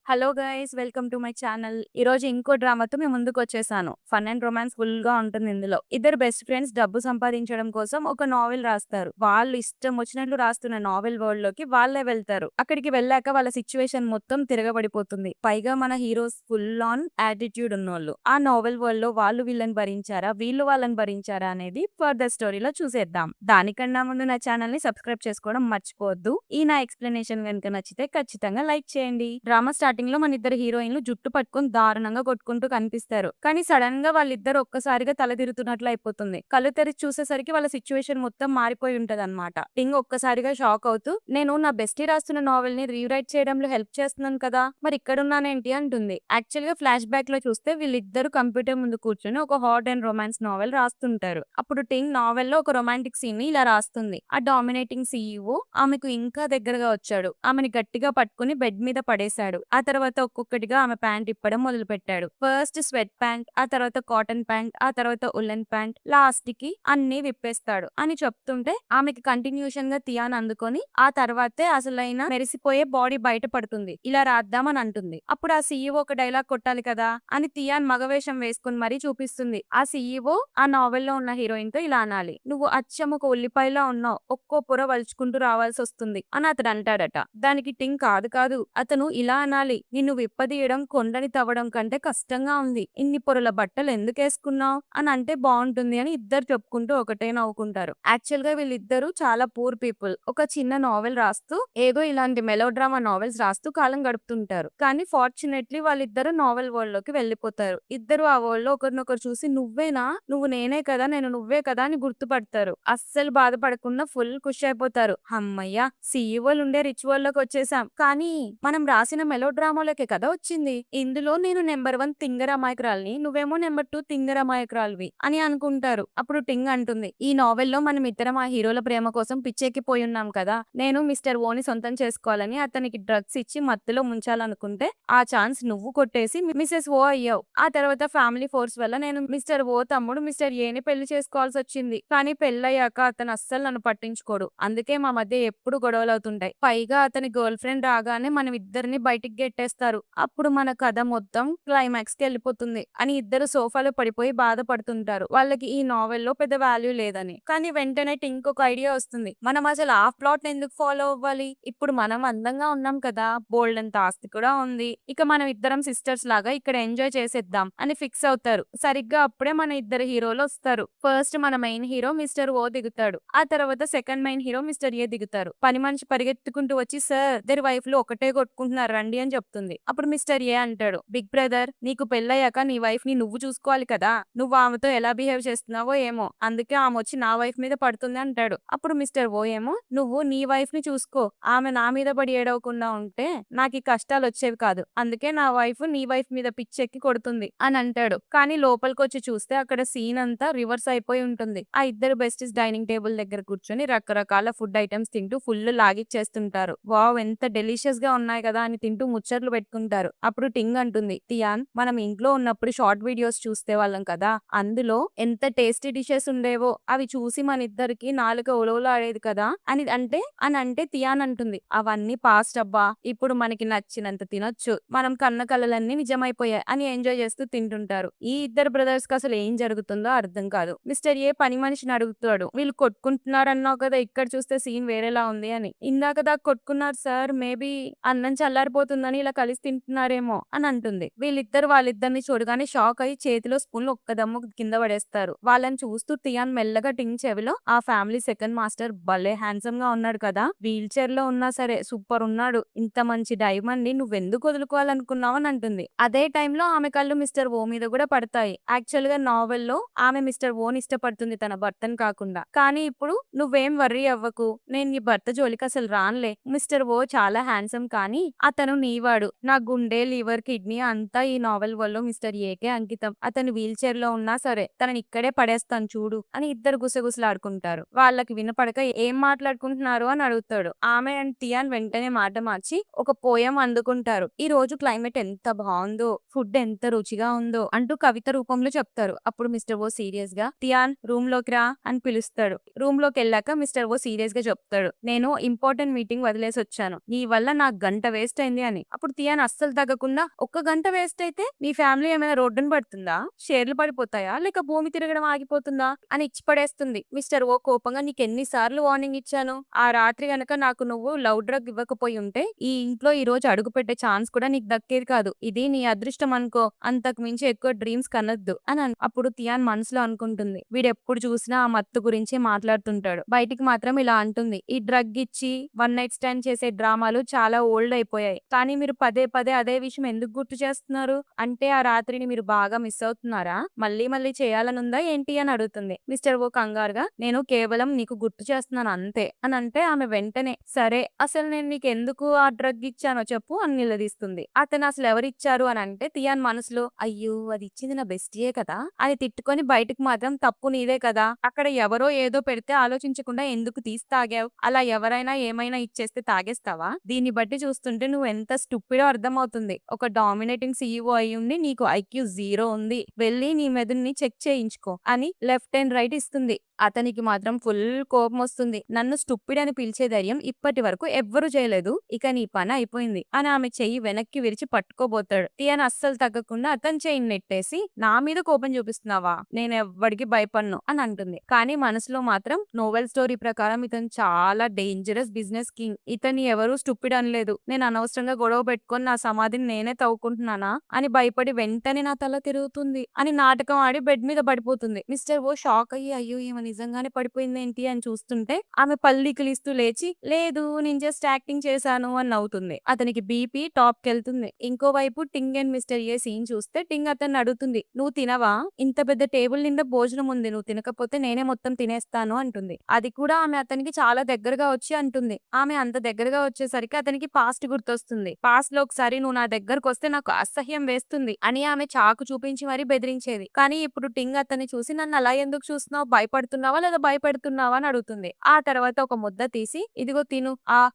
Hello guys welcome to my channel. ఈ రోజు ఇంకో డ్రామాతో మేము ముందుకు వచ్చేసాను. ఫన్ అండ్ రొమాన్స్ ఫుల్ గా ఉంటుంది ఇందులో. ఇద్దరు బెస్ట్ ఫ్రెండ్స్ డబ్బు సంపాదించడం కోసం ఒక నావెల్ రాస్తారు. వాళ్ళు ఇష్టం వచ్చినట్లు రాస్తున్న నావెల్ వరల్డ్ లోకి వాళ్ళే వెళ్తారు. అక్కడికి వెళ్ళాక వాళ్ళ సిచ్యువేషన్ మొత్తం తిరగబడిపోతుంది. పైగా మన హీరోస్ ఫుల్ ఆన్ యాటిట్యూడ్ ఉన్నోళ్ళు. ఆ నావెల్ వరల్డ్ లో వాళ్ళు వీళ్ళని భరించారా, వీళ్ళు వాళ్ళని భరించారా అనేది ఫర్దర్ స్టోరీలో చూసేద్దాం. దానికన్నా ముందు నా ఛానల్ ని సబ్స్క్రైబ్ చేసుకోవడం మర్చిపోవద్దు. ఈ నా ఎక్స్ప్లెనేషన్ కనుక నచ్చితే ఖచ్చితంగా లైక్ చేయండి. డ్రామా స్టార్టింగ్ లో మన ఇద్దరు హీరోయిన్లు జుట్టు పట్టుకుని దారుణంగా కొట్టుకుంటూ కనిపిస్తారు. కానీ సడన్ గా వాళ్ళిద్దరు ఒక్కసారిగా తలదిరుతున్నట్లు అయిపోతుంది. కళ్ళు తెరిచి చూసేసరికి వాళ్ళ సిచ్యువేషన్ మొత్తం మారిపోయి ఉంటది అనమాట. టింగ్ ఒక్కసారిగా షాక్ అవుతూ, నేను నా బెస్టీ రాస్తున్న నావెల్ ని రీరైట్ చేయడంలో హెల్ప్ చేస్తున్నాను కదా, మరి ఇక్కడున్నానేంటి అంటుంది. యాక్చువల్ గా ఫ్లాష్ బ్యాక్ లో చూస్తే వీళ్ళిద్దరు కంప్యూటర్ ముందు కూర్చొని ఒక హాట్ అండ్ రొమాన్స్ నావెల్ రాస్తుంటారు. అప్పుడు టింగ్ నావెల్ లో ఒక రొమాంటిక్ సీన్ ని ఇలా రాస్తుంది. ఆ డామినేటింగ్ సీఈఓ ఆమెకు ఇంకా దగ్గరగా వచ్చాడు. ఆమెని గట్టిగా పట్టుకుని బెడ్ మీద పడేశాడు. ఆ తర్వాత ఒక్కొక్కటిగా ఆమె ప్యాంట్ ఇప్పడం మొదలు పెట్టాడు. ఫస్ట్ స్వెట్ ప్యాంట్, ఆ తర్వాత కాటన్ ప్యాంట్, ఆ తర్వాత ఉల్లెన్ ప్యాంట్, లాస్ట్ కి అన్ని విప్పేస్తాడు అని చెప్తుంటే ఆమెకి కంటిన్యూషన్ గా తియాన్ అందుకొని ఆ తర్వాతే అసలైన మెరిసిపోయే బాడీ బయట పడుతుంది. ఇలా రాద్దామని అంటుంది. అప్పుడు ఆ సీఈఓ ఒక డైలాగ్ కొట్టాలి కదా అని తియాన్ మగవేషం వేసుకుని మరీ చూపిస్తుంది. ఆ సీఈఓ ఆ నావెల్ లో ఉన్న హీరోయిన్ తో ఇలా అనాలి, నువ్వు అచ్చం ఒక ఉల్లిపాయలా ఉన్నావు, ఒక్కో పొర వలుచుకుంటూ రావాల్సి వస్తుంది అని అతడు అంటాడట. దానికి టింగ్ కాదు కాదు, అతను ఇలా అనాలి, నిన్ను విప్పదీయడం కొండని తవ్వడం కంటే కష్టంగా ఉంది, ఇన్ని పొరల బట్టలు ఎందుకు వేసుకున్నావు అని అంటే బాగుంటుంది అని ఇద్దరు చెప్పుకుంటూ ఒకటే నవ్వుకుంటారు. యాక్చువల్ గా వీళ్ళిద్దరూ చాలా పూర్ పీపుల్. ఒక చిన్న నావెల్ రాస్తూ ఏదో ఇలాంటి మెలో డ్రామా నావెల్స్ రాస్తూ కాలం గడుపుతుంటారు. కానీ ఫార్చునేట్లీ వాళ్ళిద్దరు నావెల్ వరల్డ్ లోకి వెళ్ళిపోతారు. ఇద్దరు ఆ వరల్డ్ లో ఒకరినొకరు చూసి నువ్వేనా, నువ్వు నేనే కదా, నేను నువ్వే కదా అని గుర్తుపడతారు. అస్సలు బాధపడకుండా ఫుల్ ఖుషి అయిపోతారు. అమ్మయ్య, సీఈఓలు ఉండే రిచ్ వరల్డ్ లోకి వచ్చేసాం. కానీ మనం రాసిన మెలో డ్రామాలోకే కదా వచ్చింది. ఇందులో నేను నెంబర్ 1 తింగర అమాయకురాల్ని, నువ్వేమో నెంబర్ 2 తింగర అమాయకురాలివి అని అనుకుంటారు. అప్పుడు టింగ్ అంటుంది, ఈ నావెల్లో మనం ఇద్దరం ఆ హీరోల ప్రేమ కోసం పిచ్చెక్కిపోయి ఉన్నాం కదా, నేను మిస్టర్ ఓని సొంతం చేసుకోవాలని అతనికి డ్రగ్స్ ఇచ్చి మత్తులో ముంచాలనుకుంటే ఆ ఛాన్స్ నువ్వు కొట్టేసి మిసెస్ ఓ అయ్యావు. ఆ తర్వాత ఫ్యామిలీ ఫోర్స్ వల్ల నేను మిస్టర్ ఓ తమ్ముడు మిస్టర్ ఏని పెళ్లి చేసుకోవాల్సి వచ్చింది. కానీ పెళ్ళయ్యాక అతను అస్సలు నన్ను పట్టించుకోడు. అందుకే మా మధ్య ఎప్పుడు గొడవలు అవుతుంటాయి. పైగా అతని గర్ల్ ఫ్రెండ్ రాగానే మనం ఇద్దరిని బయటికి గెట్టేస్తారు. అప్పుడు మన కథ మొత్తం క్లైమాక్స్ కి వెళ్ళిపోతుంది అని ఇద్దరు సోఫాలో పడిపోయి బాధపడుతుంటారు. వాళ్ళకి ఈ నావెల్లో పెద్ద వాల్యూ లేదని. కానీ వెంటనే టింక్ ఒక ఐడియా వస్తుంది. మనం అసలు ఆ ప్లాట్ ఎందుకు ఫాలో అవ్వాలి, ఇప్పుడు మనం అందంగా ఉన్నాం కదా, బోల్డ్ అంత ఆస్తి కూడా ఉంది, ఇక మనం ఇద్దరం సిస్టర్స్ లాగా ఇక్కడ ఎంజాయ్ చేసేద్దాం అని ఫిక్స్ అవుతారు. సరిగ్గా అప్పుడే మన ఇద్దరు హీరోలు వస్తారు. ఫస్ట్ మన మెయిన్ హీరో మిస్టర్ ఓ దిగుతాడు. ఆ తర్వాత సెకండ్ మెయిన్ హీరో మిస్టర్ ఏ దిగుతారు. పని మనిషి పరిగెత్తుకుంటూ వచ్చి, సార్ ఇద్దరు వైఫ్ లు ఒకటే కొట్టుకుంటున్నారు రండి అని చెప్తుంది. అప్పుడు మిస్టర్ ఏ అంటాడు, బిగ్ బ్రదర్, నీకు పెళ్ళయ్యాక నీ వైఫ్ ని నువ్వు చూసుకోవాలి కదా, నువ్వు ఆమెతో ఎలా బిహేవ్ చేస్తున్నావో ఏమో, అందుకే ఆమె వచ్చి నా వైఫ్ మీద పడుతుంది అంటాడు. అప్పుడు మిస్టర్ ఓ ఏమో, నువ్వు నీ వైఫ్ ని చూసుకో, ఆమె నా మీద పడి ఏడవకుండా ఉంటే నాకు ఈ కష్టాలు వచ్చేవి కాదు, అందుకే నా వైఫ్ నీ వైఫ్ మీద పిచ్చెక్కి కొడుతుంది అని అంటాడు. కానీ లోపలికి వచ్చి చూస్తే అక్కడ సీన్ అంతా రివర్స్ అయిపోయి ఉంటుంది. ఆ ఇద్దరు బెస్టీస్ డైనింగ్ టేబుల్ దగ్గర కూర్చొని రకరకాల ఫుడ్ ఐటమ్స్ తింటూ ఫుల్ లాగిచ్చేస్తుంటారు. వావ్, ఎంత డెలిషియస్ గా ఉన్నాయి కదా అని తింటూ ముచ్చట్లు పెట్టుకుంటారు. అప్పుడు టింగ్ అంటుంది, టియాన్, మనం ఇంట్లో ఉన్నప్పుడు షార్ట్ వీడియోస్ చూస్తే వాళ్ళం కదా, అందులో ఎంత టేస్టీ డిషెస్ ఉండేవో, అవి చూసి మన ఇద్దరికి నాలుక ఉలవలాడేది కదా అని అంటే టియాన్ అంటుంది, అవన్నీ పాస్ట్ అబ్బా, ఇప్పుడు మనకి నచ్చినంత తినొచ్చు, మనం కన్న కలలన్నీ నిజమైపోయాయి అని ఎంజాయ్ చేస్తూ తింటుంటారు. ఈ ఇద్దరు బ్రదర్స్ కి అసలు ఏం జరుగుతుందో అర్థం కాదు. మిస్టర్ ఏ పని మనిషిని అడుగుతాడు, వీళ్ళు కొట్టుకుంటున్నారన్నావు కదా, ఇక్కడ చూస్తే సీన్ వేరేలా ఉంది అని. ఇందాక దాకా కొట్టుకున్నారు సార్, మేబీ అన్నం చల్లారిపోతుందని ఇలా కలిసి తింటున్నారేమో అని అంటుంది. వీళ్ళిద్దరు వాళ్ళిద్దరిని చూడగానే షాక్ అయ్యి చేతిలో స్పూన్లు ఒక్కదమ్ము కింద పడేస్తారు. వాళ్ళని చూస్తూ టియాన్ మెల్లగా టింగ్ చెవిలో, ఆ ఫ్యామిలీ సెకండ్ మాస్టర్ భలే హ్యాండ్సమ్ గా ఉన్నాడు కదా, వీల్ చైర్ లో ఉన్నా సరే సూపర్ ఉన్నాడు, ఇంత మంచి డైమండ్ ని నువ్వెందుకు వదులుకోవాలనుకున్నావు అని అంటుంది. అదే టైంలో ఆమె కళ్ళు మిస్టర్ ఓ మీద కూడా పడతాయి. యాక్చువల్ గా నావెల్లో ఆమె మిస్టర్ ఓని ఇష్టపడుతుంది, తన భర్తను కాకుండా. కానీ ఇప్పుడు నువ్వేం వర్రీ అవ్వకు, నేను నీ భర్త జోలికి అసలు రానులే, మిస్టర్ ఓ చాలా హ్యాండ్సమ్ కానీ అతను నీవాడు, నా గుండె లివర్ కిడ్నీ అంతా ఈ నావెల్ వల్ల మిస్టర్ ఏకే అంకితం, అతను వీల్ చైర్ లో ఉన్నా సరే తనని ఇక్కడే పడేస్తాను చూడు అని ఇద్దరు గుసగుసలాడుకుంటారు. వాళ్ళకి వినపడక ఏం మాట్లాడుకుంటున్నారు అని అడుగుతాడు. ఆమె అండ్ టియాన్ వెంటనే మాట మార్చి ఒక పోయం అందుకుంటారు. ఈ రోజు క్లైమేట్ ఎంత బాగుందో, ఫుడ్ ఎంత రుచిగా ఉందో అంటూ కవిత రూపంలో చెప్తారు. అప్పుడు మిస్టర్ ఓ సీరియస్ గా, టియాన్ రూమ్ లోకి రా అని పిలుస్తాడు. రూమ్ లోకి వెళ్ళాక మిస్టర్ ఓ సీరియస్ గా చెప్తాడు, నేను ఇంపార్టెంట్ మీటింగ్ వదిలేసి వచ్చాను, నీ వల్ల నాకు గంట వేస్ట్ అయింది అని. అప్పుడు తియాన్ అస్సలు తగ్గకుండా, "ఒక్క గంట వేస్ట్ అయితే మీ ఫ్యామిలీ ఏమైనా రోడ్డున పడుతుందా? షేర్లు పడిపోతాయా? లేక భూమి తిరగడం ఆగిపోతుందా?" అని ఇచ్చి పడేస్తుంది. మిస్టర్ ఓ కోపంగా, "నీకెన్ని సార్లు వార్నింగ్ ఇచ్చాను. ఆ రాత్రి గనక నాకు నువ్వు లవ్ డ్రగ్ ఇవ్వకపోయి ఉంటే ఈ ఇంట్లో ఈ రోజు అడుగుపెట్టే ఛాన్స్ కూడా నీకు దక్కేది కాదు. ఇది నీ అదృష్టం అనుకో. అంతకు మించి ఎక్కువ డ్రీమ్స్ కనొద్దు" అని అప్పుడు తియాన్ మనసులో అనుకుంటుంది. వీడెప్పుడు చూసినా ఆ మత్తు గురించే మాట్లాడుతుంటాడు. బయటికి మాత్రం ఇలా అంటుంది, "ఈ డ్రగ్ ఇచ్చి వన్ నైట్ స్టాండ్ చేసే డ్రామాలు చాలా ఓల్డ్ అయిపోయాయి. కానీ మీరు పదే పదే అదే విషయం ఎందుకు గుర్తు చేస్తున్నారు? అంటే ఆ రాత్రిని మీరు బాగా మిస్ అవుతున్నారా? మళ్ళీ మళ్ళీ చేయాలనుందా ఏంటి?" అని అడుగుతుంది. మిస్టర్ ఓ కంగారుగా, "నేను కేవలం నీకు గుర్తు చేస్తున్నాను అంతే" అని అంటే ఆమె వెంటనే, "సరే అసలు నేను నీకెందుకు ఆ డ్రగ్ ఇచ్చానో చెప్పు" అని నిలదీస్తుంది. అతను అసలు ఎవరిచ్చారు అని అంటే తియాన్ మనసులో, "అయ్యో అది ఇచ్చింది నా బెస్టీయే కదా" అని తిట్టుకొని బయటకు మాత్రం, "తప్పు నీదే కదా, అక్కడ ఎవరో ఏదో పెడితే ఆలోచించకుండా ఎందుకు తీసి తాగావు? అలా ఎవరైనా ఏమైనా ఇచ్చేస్తే తాగేస్తావా? దీన్ని బట్టి చూస్తుంటే నువ్వు ఎంత స్టూపిడో అర్థమవుతుంది. ఒక డామినేటింగ్ సీఈఓ అయ్యుండి నీకు ఐక్యూ 0 ఉంది. వెళ్లి నీ మెదడుని చెక్ చేయించుకో" అని లెఫ్ట్ అండ్ రైట్ ఇస్తుంది. అతనికి మాత్రం ఫుల్ కోపమొస్తుంది. "నన్ను స్టూపిడ్ అని పిలిచే ధైర్యం ఇప్పటి వరకు ఎవ్వరూ చేయలేదు. ఇక నీ పని అయిపోయింది" అని ఆమె చెయ్యి వెనక్కి విరిచి పట్టుకోబోతాడు. టియాన్ అస్సలు తగ్గకుండా అతని చెయ్యిని నెట్టేసి, "నా మీద కోపం చూపిస్తున్నావా? నేనెవ్వడికి భయపడను" అని అంటుంది. కానీ మనసులో మాత్రం, నోవెల్ స్టోరీ ప్రకారం ఇతను చాలా డేంజరస్ బిజినెస్ కింగ్. ఇతన్ని ఎవరూ స్టూపిడ్ అనలేదు. నేను అనవసరంగా గొడవ పెట్టుకొని నా సమాధిని నేనే తవ్వుకుంటున్నానా అని భయపడి వెంటనే నా తల తిరుగుతుంది అని నాటకం ఆడి బెడ్ మీద పడిపోతుంది. మిస్టర్ ఓ షాక్ అయ్యి, "అయ్యో ఈమె నిజంగానే పడిపోయిందేంటి" అని చూస్తుంటే ఆమె పల్లికిలిస్తూ లేచి, "లేదు నేను జస్ట్ యాక్టింగ్ చేశాను" అని నవ్వుతుంది. అతనికి బీపీ టాప్ కెళ్తుంది. ఇంకోవైపు టింగ్ అండ్ మిస్టర్ ఏ సీన్ చూస్తే టింగ్ అతన్ని అడుగుతుంది, "నువ్వు తినవా? ఇంత పెద్ద టేబుల్ నిండా భోజనం ఉంది. నువ్వు తినకపోతే నేనే మొత్తం తినేస్తాను" అంటుంది. అది కూడా ఆమె అతనికి చాలా దగ్గరగా వచ్చి అంటుంది. ఆమె అంత దగ్గరగా వచ్చేసరికి అతనికి పాస్ట్ గుర్తొస్తుంది. పాస్ట్ లో ఒకసారి, "నువ్వు నా దగ్గరకొస్తే నాకు అసహ్యం వేస్తుంది" అని ఆమె చాకు చూపించి మరీ బెదిరించేది. కానీ ఇప్పుడు టింగ్ అతన్ని చూసి, "నన్ను అలా ఎందుకు చూస్తున్నావు? భయపడుతున్నావా లేదా భయపెడుతున్నావా?" అని అడుగుతుంది. ఆ తర్వాత ఒక ముద్ద తీసి, "ఇదిగో తిను.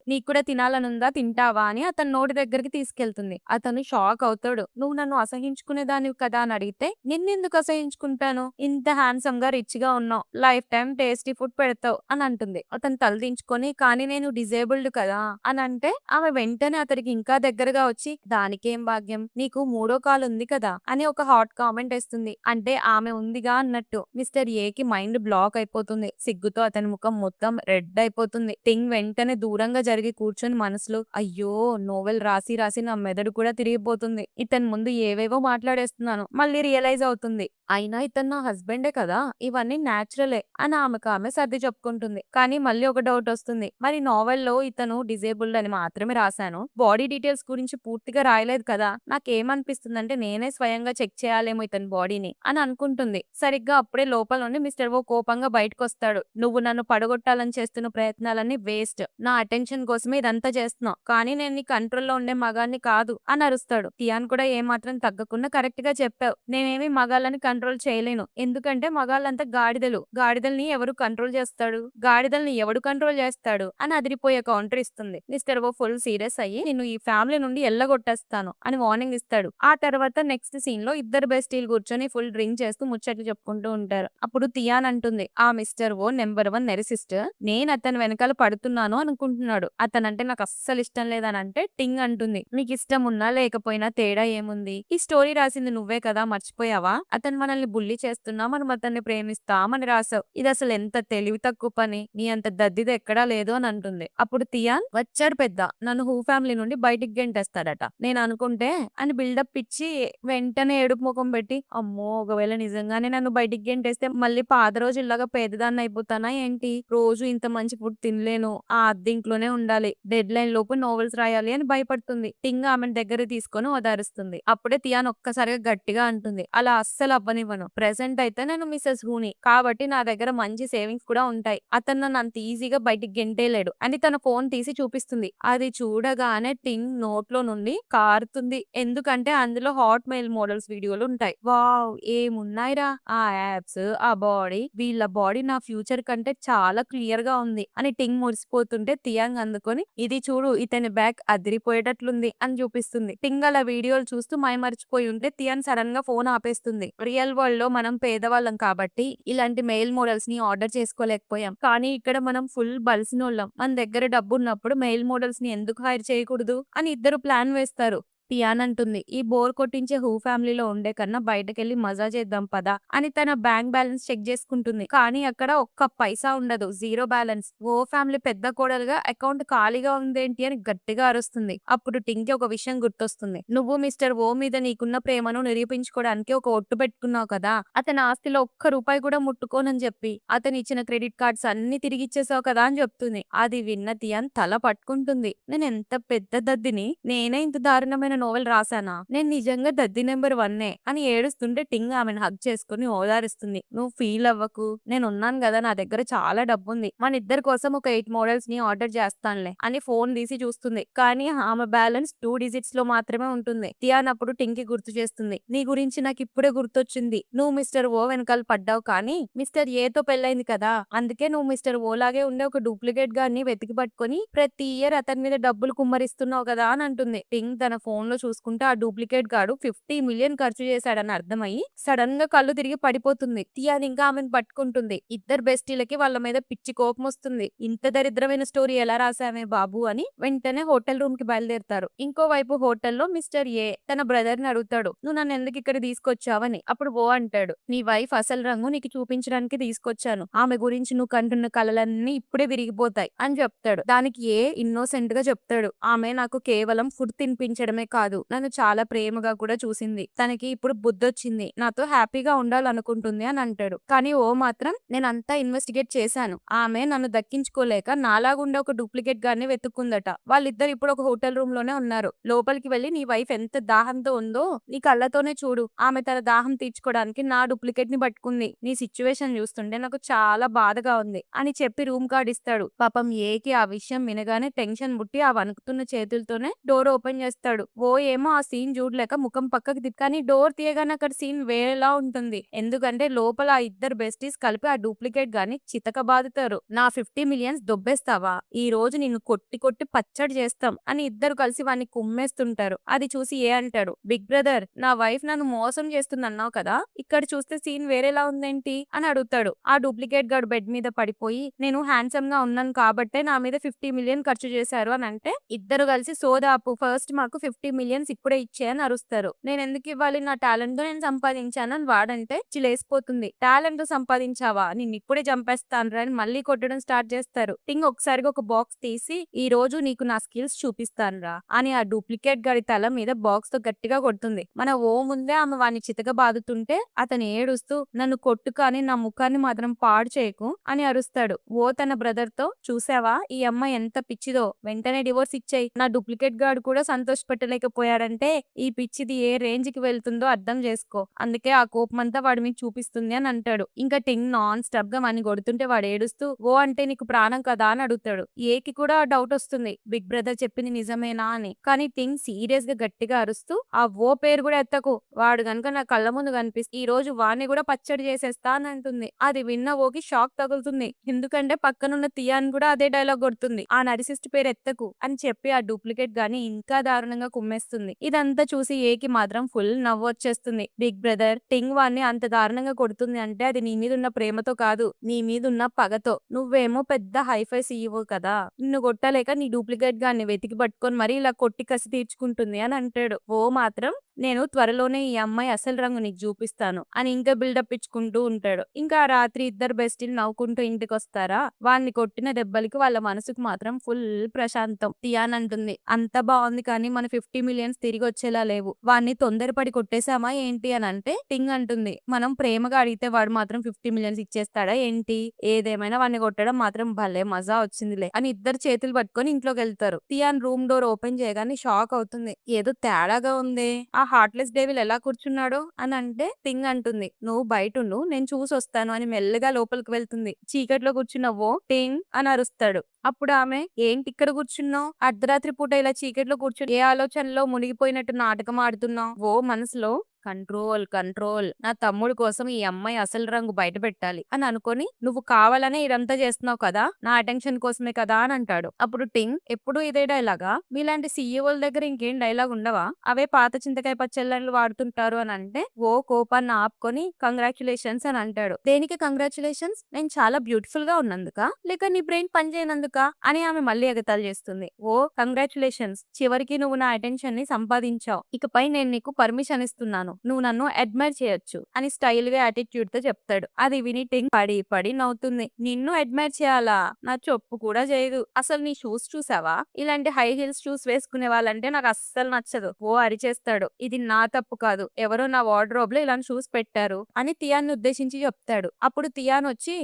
నీకు కూడా తినాలనుందా? తింటావా?" అని అతని నోటి దగ్గరికి తీసుకెళ్తుంది. అతను షాక్ అవుతాడు. "నువ్వు నన్ను అసహించుకునేదానివి కదా" అని అడిగితే, "నిన్నెందుకు అసహించుకుంటాను? ఇంత హ్యాండ్సమ్ గా రిచ్ గా ఉన్నావు. లైఫ్ టైం టేస్టీ ఫుడ్ పెడతావు" అని అంటుంది. అతను తలదించుకొని, "కానీ నేను డిజేబుల్డ్ కదా" అని అంటే ఆమె వెంటనే అతనికి ఇంకా దగ్గరగా వచ్చి, "దానికేం భాగ్యం, నీకు మూడో కాలు ఉంది కదా" అని ఒక హాట్ కామెంట్ వేస్తుంది. అంటే ఆమె ఉందిగా అన్నట్టు. మిస్టర్ ఏకి మైండ్ బ్లాక్ అయిపోతుంది. సిగ్గుతో అతని ముఖం మొత్తం రెడ్ అయిపోతుంది. టింగ్ వెంటనే దూరంగా జరిగి కూర్చొని మనసులో, "అయ్యో నోవెల్ రాసి రాసి నా మెదడు కూడా తిరిగిపోతుంది. ఇతని ముందు ఏవేవో మాట్లాడేస్తున్నాను" మళ్ళీ రియలైజ్ అవుతుంది. అయినా ఇతను నా హస్బెండే కదా, ఇవన్నీ న్యాచురలే అని ఆమె సర్ది చెప్పుకుంటుంది. కానీ మళ్ళీ ఒక డౌట్ వస్తుంది. మరి నోవెల్లో ఇతను డిజేబుల్డ్ అని మాత్రమే రాశాను. బాడీ డీటెయిల్స్ గురించి పూర్తిగా రాయలేదు కదా. నాకేమనిపిస్తుందంటే నేనే స్వయంగా చెక్ చేయాలేమో ఇతని బాడీని అని అనుకుంటుంది. సరిగ్గా అప్పుడే లోపల నుండి మిస్టర్ ఓ కోపంగా బయటకొస్తాడు. "నువ్వు నన్ను పడగొట్టాలని చేస్తున్న ప్రయత్నాలన్నీ వేస్ట్. నా అటెన్షన్ కోసమే ఇదంతా చేస్తున్నావు. కానీ నేను నీ కంట్రోల్లో ఉండే మగాన్ని కాదు" అని అరుస్తాడు. టియాన్ కూడా ఏమాత్రం తగ్గకుండా, "కరెక్ట్ గా చెప్పావు. నేనేమి మగాళ్ళని కంట్రోల్ చేయలేను. ఎందుకంటే మగాళ్ళంతా గాడిదలు. గాడిదల్ని ఎవరు కంట్రోల్ చేస్తాడు? గాడిదల్ని ఎవడు కంట్రోల్ చేస్తాడు" అని అదిరిపోయే కౌంటర్ ఇస్తుంది. మిస్టర్ ఓ ఫుల్ సీరియస్ అయ్యి, "నిన్ను ఈ ఫ్యామిలీ నుండి ఎల్లగొట్టేస్తాను" అని వార్నింగ్ ఇస్తాడు. ఆ తర్వాత నెక్స్ట్ సీన్ లో ఇద్దరు బెస్టీలు కూర్చొని ఫుల్ డ్రింక్ చేస్తూ ముచ్చట్లు చెప్పుకుంటూ ఉంటారు. అప్పుడు తియాన్ అంటుంది, "ఆ మిస్టర్ ఓ నెంబర్ 1 నెరసిస్ట్. నేను అతని వెనకాల పడుతున్నాను అనుకుంటున్నాడు. అతనంటే నాకు అస్సలు ఇష్టం లేదని" అంటే టింగ్ అంటుంది, "నీకు ఇష్టం ఉన్నా లేకపోయినా తేడా ఏముంది? ఈ స్టోరీ రాసింది నువ్వే కదా, మర్చిపోయావా? అతను మనల్ని బుల్లి చేస్తున్నా మనం అతన్ని ప్రేమిస్తామని రాసావు. ఇది అసలు ఎంత తెలివి తక్కువ పని. నీ అంత దద్దిది ఎక్కడా లేదు" అని అంటుంది. అప్పుడు తియాన్, "వచ్చాడు పెద్ద, నన్ను హూ ఫ్యామిలీ నుండి బయటికి గెంటేస్తాడట. నేను అనుకుంటే" అని బిల్డప్ ఇచ్చి వెంటనే ఏడుపు ముఖం పెట్టి, "అమ్మో ఒకవేళ నిజంగానే నన్ను బయటికి గెంటేస్తే మళ్ళీ పాత రోజుల్లాగా పేదదాన్ని అయిపోతానా ఏంటి? రోజు ఇంత మంచి ఫుడ్ తినలేను. ఆ అద్దెంట్లోనే ఉండాలి. డెడ్ లైన్ లోపు నోవెల్స్ రాయాలి" అని భయపడుతుంది. టింగ్ ఆమెను దగ్గర తీసుకొని ఓదారుస్తుంది. అప్పుడే తియాన్ ఒక్కసారిగా గట్టిగా అంటుంది, "అలా అస్సలు అవ్వనివ్వను. ప్రెసెంట్ అయితే నేను మిసెస్ హూని కాబట్టి నా దగ్గర మంచి సేవింగ్స్ కూడా ఉంటాయి. అతను నన్ను అంత ఈజీగా బయటికి గెంటేయలేడు" అని తన ఫోన్ తీసి చూపిస్తుంది. అది చూడగానే టింగ్ నోట్లో నుండి కారుతుంది. ఎందుకంటే అందులో హాట్ మెయిల్ మోడల్స్ వీడియోలు ఉంటాయి. వావ్ ఏమున్నాయిరా ఆ యాప్స్, ఆ బాడీ, వీళ్ళ వీళ్ళ బాడీ నా ఫ్యూచర్ కంటే చాలా క్లియర్ గా ఉంది అని టింగ్ మురిసిపోతుంటే తియాంగ్ అందుకొని ఇది చూడు ఇతని బ్యాగ్ అదిరిపోయేటట్లుంది అని చూపిస్తుంది. టింగ్ అలా వీడియోలు చూస్తూ మైమరిచిపోయి ఉంటే తియాన్ సడన్ గా ఫోన్ ఆపేస్తుంది. రియల్ వరల్డ్ లో మనం పేదవాళ్ళం కాబట్టి ఇలాంటి మెయిల్ మోడల్స్ ని ఆర్డర్ చేసుకోలేకపోయాం. కానీ ఇక్కడ మనం ఫుల్ బలిసినోళ్ళం. మన దగ్గర డబ్బు ఉన్నప్పుడు మెయిల్ మోడల్స్ ని ఎందుకు హైర్ చేయకూడదు అని ఇద్దరు ప్లాన్ వేస్తారు. టియాన్ అంటుంది, ఈ బోర్ కొట్టించే హూ ఫ్యామిలీలో ఉండే కన్నా బయటకెళ్ళి మజా చేద్దాం పదా అని తన బ్యాంక్ బ్యాలెన్స్ చెక్ చేసుకుంటుంది. కానీ అక్కడ ఒక్క పైసా ఉండదు, జీరో బ్యాలెన్స్. ఓ ఫ్యామిలీ పెద్ద కోడలుగా అకౌంట్ ఖాళీగా ఉందేంటి అని గట్టిగా అరుస్తుంది. అప్పుడు టింకి ఒక విషయం గుర్తొస్తుంది. నువ్వు మిస్టర్ ఓ మీద నీకున్న ప్రేమను నిరూపించుకోవడానికి ఒక ఒట్టు పెట్టుకున్నావు కదా, అతని ఆస్తిలో ఒక్క రూపాయి కూడా ముట్టుకోనని చెప్పి అతను ఇచ్చిన క్రెడిట్ కార్డ్స్ అన్ని తిరిగి ఇచ్చేసావు కదా అని చెప్తుంది. అది విన్న తియాన్ తల పట్టుకుంటుంది. నేను ఎంత పెద్ద దద్దిని, నేనే ఇంత దారుణమైన నోవెల్ రాసానా, నేను నిజంగా దద్ది నెంబర్ 1 అని ఏడుస్తుంటే టింగ్ ఆమెను హగ్ చేసుకుని ఓదారుస్తుంది. నువ్వు ఫీల్ అవ్వకు, నేను ఉన్నాను కదా, నా దగ్గర చాలా డబ్బుంది, మన ఇద్దరి కోసం ఒక 8 మోడల్స్ ని ఆర్డర్ చేస్తానులే అని ఫోన్ తీసి చూస్తుంది. కానీ ఆమె బ్యాలెన్స్ 2 డిజిట్స్ లో మాత్రమే ఉంటుంది. తియాన్ అప్పుడు టింగ్ కి గుర్తు చేస్తుంది, నీ గురించి నాకు ఇప్పుడే గుర్తొచ్చింది, నువ్వు మిస్టర్ ఓ వెనకాల పడ్డావు కానీ మిస్టర్ ఏతో పెళ్ళైంది కదా, అందుకే నువ్వు మిస్టర్ ఓ లాగే ఉండే ఒక డూప్లికేట్ గాన్ని వెతికి పట్టుకొని ప్రతి ఇయర్ అతని మీద డబ్బులు కుమ్మరిస్తున్నావు కదా అని అంటుంది. టింగ్ తన ఫోన్ లో చూసుకుంటే ఆ డూప్లికేట్ గాడు 50 మిలియన్ ఖర్చు చేశాడని అర్థమయ్యి సడన్ గా కళ్ళు తిరిగి పడిపోతుంది. తియాన్ ఇంకా ఆమెను పట్టుకుంటుంది. ఇద్దరు బెస్టీలకి వాళ్ళ మీద పిచ్చి కోపం వస్తుంది. ఇంత దరిద్రమైన స్టోరీ ఎలా రాసామే బాబు అని వెంటనే హోటల్ రూమ్ కి బయలుదేరుతారు. ఇంకోవైపు హోటల్లో మిస్టర్ ఏ తన బ్రదర్ ని అడుగుతాడు, నువ్వు నన్ను ఎందుకు ఇక్కడ తీసుకొచ్చావని. అప్పుడు ఓ అంటాడు, నీ వైఫ్ అసలు రంగు నీకు చూపించడానికి తీసుకొచ్చాను, ఆమె గురించి నువ్వు కంటున్న కలలన్నీ ఇప్పుడే విరిగిపోతాయి అని చెప్తాడు. దానికి ఏ ఇన్నోసెంట్ గా చెప్తాడు, ఆమె నాకు కేవలం ఫుడ్ తినిపించడమే కాదు, నన్ను చాలా ప్రేమగా కూడా చూసింది, తనకి ఇప్పుడు బుద్ధొచ్చింది, నాతో హ్యాపీగా ఉండాలనుకుంటుంది అని అంటాడు. కానీ ఓ మాత్రం, నేనంతా ఇన్వెస్టిగేట్ చేశాను, ఆమె నన్ను దక్కించుకోలేక నాలాగుండే ఒక డూప్లికేట్ గానే వెతుక్కుందట, వాళ్ళిద్దరు ఇప్పుడు ఒక హోటల్ రూమ్ లోనే ఉన్నారు, లోపలికి వెళ్లి నీ వైఫ్ ఎంత దాహంతో ఉందో నీ కళ్ళతోనే చూడు, ఆమె తన దాహం తీర్చుకోవడానికి నా డూప్లికేట్ ని పట్టుకుంది, నీ సిచ్యువేషన్ చూస్తుంటే నాకు చాలా బాధగా ఉంది అని చెప్పి రూమ్ కార్డ్ ఇస్తాడు. పాపం ఏకి ఆ విషయం వినగానే టెన్షన్ ముట్టి ఆ వణుకుతున్న చేతులతోనే డోర్ ఓపెన్ చేస్తాడు. ఓ ఏమో ఆ సీన్ చూడలేక ముఖం పక్కకి కానీ డోర్ తీయగానే అక్కడ సీన్ వేరేలా ఉంటుంది. ఎందుకంటే లోపల ఆ ఇద్దరు బెస్టీస్ కలిపి ఆ డూప్లికేట్ గాని చితక బాదుతారు. నా 50 మిలియన్స్ దొబ్బేస్తావా, ఈ రోజు నిన్ను కొట్టి కొట్టి పచ్చడి చేస్తాం అని ఇద్దరు కలిసి వాడిని కుమ్మేస్తుంటారు. అది చూసి ఏ అంటాడు, బిగ్ బ్రదర్ నా వైఫ్ నన్ను మోసం చేస్తుంది అన్నావు కదా, ఇక్కడ చూస్తే సీన్ వేరేలా ఉందేంటి అని అడుగుతాడు. ఆ డూప్లికేట్ గాడు బెడ్ మీద పడిపోయి, నేను హ్యాండ్సమ్ గా ఉన్నాను కాబట్టే నా మీద 50 మిలియన్ ఖర్చు చేశారు అని అంటే ఇద్దరు కలిసి సోదాపు, ఫస్ట్ మాకు 50 మిలియన్స్ ఇప్పుడే ఇచ్చేయని అరుస్తారు. నేను ఎందుకు ఇవ్వాలి, నా టాలెంట్ తో నేను సంపాదించాను అని వాడంటే చిలేసిపోతుంది. టాలెంట్ తో సంపాదించావా, నిన్ను ఇప్పుడే చంపేస్తాను అని మళ్ళీ కొట్టడం స్టార్ట్ చేస్తారు. టింగ్ ఒకసారిగా ఒక బాక్స్ తీసి, ఈ రోజు నీకు నా స్కిల్స్ చూపిస్తాను రా అని ఆ డూప్లికేట్ గాడి తల మీద బాక్స్ తో గట్టిగా కొడుతుంది. మన ఓ ముందే ఆమె వాడిని చితక బాదుతుంటే అతను ఏడుస్తూ, నన్ను కొట్టు కానీ నా ముఖాన్ని మాత్రం పాడు చేయకు అని అరుస్తాడు. ఓ తన బ్రదర్ తో, చూసావా ఈ అమ్మాయి ఎంత పిచ్చిదో, వెంటనే డివోర్స్ ఇచ్చేయి, నా డూప్లికేట్ గాడు కూడా సంతోషపెట్టలేకపోయాడంటే ఈ పిచ్చిది ఏ రేంజ్ కి వెళ్తుందో అర్థం చేసుకో, అందుకే ఆ కోపమంతా వాడి మీద చూపిస్తుంది అని అంటాడు. ఇంకా టింగ్ నాన్ స్టాప్ గా వాడిని కొడుతుంటే వాడు ఏడుస్తూ, ఓ అంటే నీకు ప్రాణం కదా అని అడుగుతాడు. ఏకి కూడా డౌట్ వస్తుంది, బిగ్ బ్రదర్ చెప్పింది నిజమేనా అని. కానీ టింగ్ సీరియస్ గా గట్టిగా అరుస్తూ, ఆ ఓ పేరు కూడా ఎత్తకు, వాడు గనుక నా కళ్ళ ముందు కనిపిస్తే ఈ రోజు వాడిని కూడా పచ్చడి చేసేస్తా అని అంటుంది. అది విన్న ఓకి షాక్ తగులుతుంది. ఎందుకంటే పక్కనున్న తియాన్ కూడా అదే డైలాగ్ కొడుతుంది, ఆ నరిసిస్ట్ పేరు ఎత్తకు అని చెప్పి ఆ డూప్లికేట్ గాని ఇంకా దారుణంగా కుమ్మేస్తుంది. ఇదంతా చూసి ఏకి మాత్రం ఫుల్ నవ్వు వచ్చేస్తుంది. బిగ్ బ్రదర్ టింగ్ వాడిని అంత దారుణంగా కొడుతుంది అంటే అది నీ మీద ఉన్న ప్రేమతో కాదు, నీ మీద ఉన్న పగతో. నువ్వేమో పెద్ద హైఫై సీఈఓ కదా, నిన్ను కొట్టలేక నీ డూప్లికేట్ గాన్ని వెతికి పట్టుకొని మరీ ఇలా కొట్టి కసి తీర్చుకుంటుంది అని అంటాడు. ఓ మాత్రం, నేను త్వరలోనే ఈ అమ్మాయి అసలు రంగు నీకు చూపిస్తాను అని ఇంకా బిల్డప్ ఇచ్చుకుంటూ ఉంటాడు. ఇంకా ఆ రాత్రి ఇద్దరు బెస్టీలు నవ్వుకుంటూ ఇంటికి వస్తారా, వాడిని కొట్టిన దెబ్బలకి వాళ్ళ మనసుకు మాత్రం ఫుల్ ప్రశాంతం. తియాన్ అంటుంది, అంత బాగుంది కానీ మన 50 మిలియన్స్ తిరిగి వచ్చేలా లేవు, వాడిని తొందరపడి కొట్టేశామా ఏంటి అని అంటే టింగ్ అంటుంది, మనం ప్రేమగా అడిగితే వాడు మాత్రం 50 మిలియన్స్ ఇచ్చేస్తాడా ఏంటి, ఏదేమైనా వాడిని కొట్టడం మాత్రం భలే మజా వచ్చిందిలే అని ఇద్దరు చేతులు పట్టుకొని ఇంట్లోకి వెళ్తారు. తియాన్ రూమ్ డోర్ ఓపెన్ చేయగానే షాక్ అవుతుంది, ఏదో తేడాగా ఉంది, ఆ హార్ట్లెస్ డేవిల్ ఎలా కూర్చున్నాడో అని అంటే టింగ్ అంటుంది, నువ్వు బయటుండు నేను చూసి వస్తాను అని మెల్లగా లోపలికి వెళ్తుంది. చీకట్లో కూర్చున్నవో టింగ్ అని అరుస్తాడు. అప్పుడు ఆమె, ఏంటి ఇక్కడ కూర్చున్నావు, అర్ధరాత్రి పూట ఇలా చీకట్లో కూర్చుని ఏ ఆలోచనలో మునిగిపోయినట్టు నాటకం ఆడుతున్నావు, ఓ మనసులో కంట్రోల్ కంట్రోల్ నా తమ్ముడు కోసం ఈ అమ్మాయి అసలు రంగు బయట పెట్టాలి అని అనుకొని నువ్వు కావాలనే ఇదంతా చేస్తున్నావు కదా, నా అటెన్షన్ కోసమే కదా అని అంటాడు. అప్పుడు టింగ్ ఎప్పుడు ఇదే డైలాగా, మీలాంటి సీఈఓల దగ్గర ఇంకేం డైలాగ్ ఉండవా, అవే పాత చింతకాయ పచ్చళ్ళని వాడుతుంటారు అని అంటే ఓ కోపాన్ని ఆపుకొని కంగ్రాచులేషన్స్ అని అంటాడు. దేనికి కంగ్రాచులేషన్స్, నేను చాలా బ్యూటిఫుల్ గా ఉన్నందుక, లేక నీ బ్రెయిన్ పని చేయనందుక అని ఆమె మళ్ళీ ఎగతాళి చేస్తుంది. ఓ కంగ్రాచులేషన్స్, చివరికి నువ్వు నా అటెన్షన్ ని సంపాదించావు, ఇకపై నేను నీకు పర్మిషన్ ఇస్తున్నాను, నువ్వు నన్ను అడ్మైర్ చేయొచ్చు అని స్టైల్ గా యాటిట్యూడ్ తో చెప్తాడు. అది విని టింగ్ పడి పడి నవ్వుతుంది. నిన్ను అడ్మైర్ చేయాలా, నా చొప్పు కూడా చేయదు, అసలు నీ షూస్ చూసావా, ఇలాంటి హై హీల్స్ షూస్ వేసుకునే వాళ్ళంటే నాకు అస్సలు నచ్చదు. ఓ అరిచేస్తాడు. ఇది నా తప్పు కాదు, ఎవరో నా వార్డ్రోబ్ లో ఇలాంటి షూస్ పెట్టారు అని తియాన్ని ఉద్దేశించి చెప్తాడు. అప్పుడు తియాన్ వచ్చి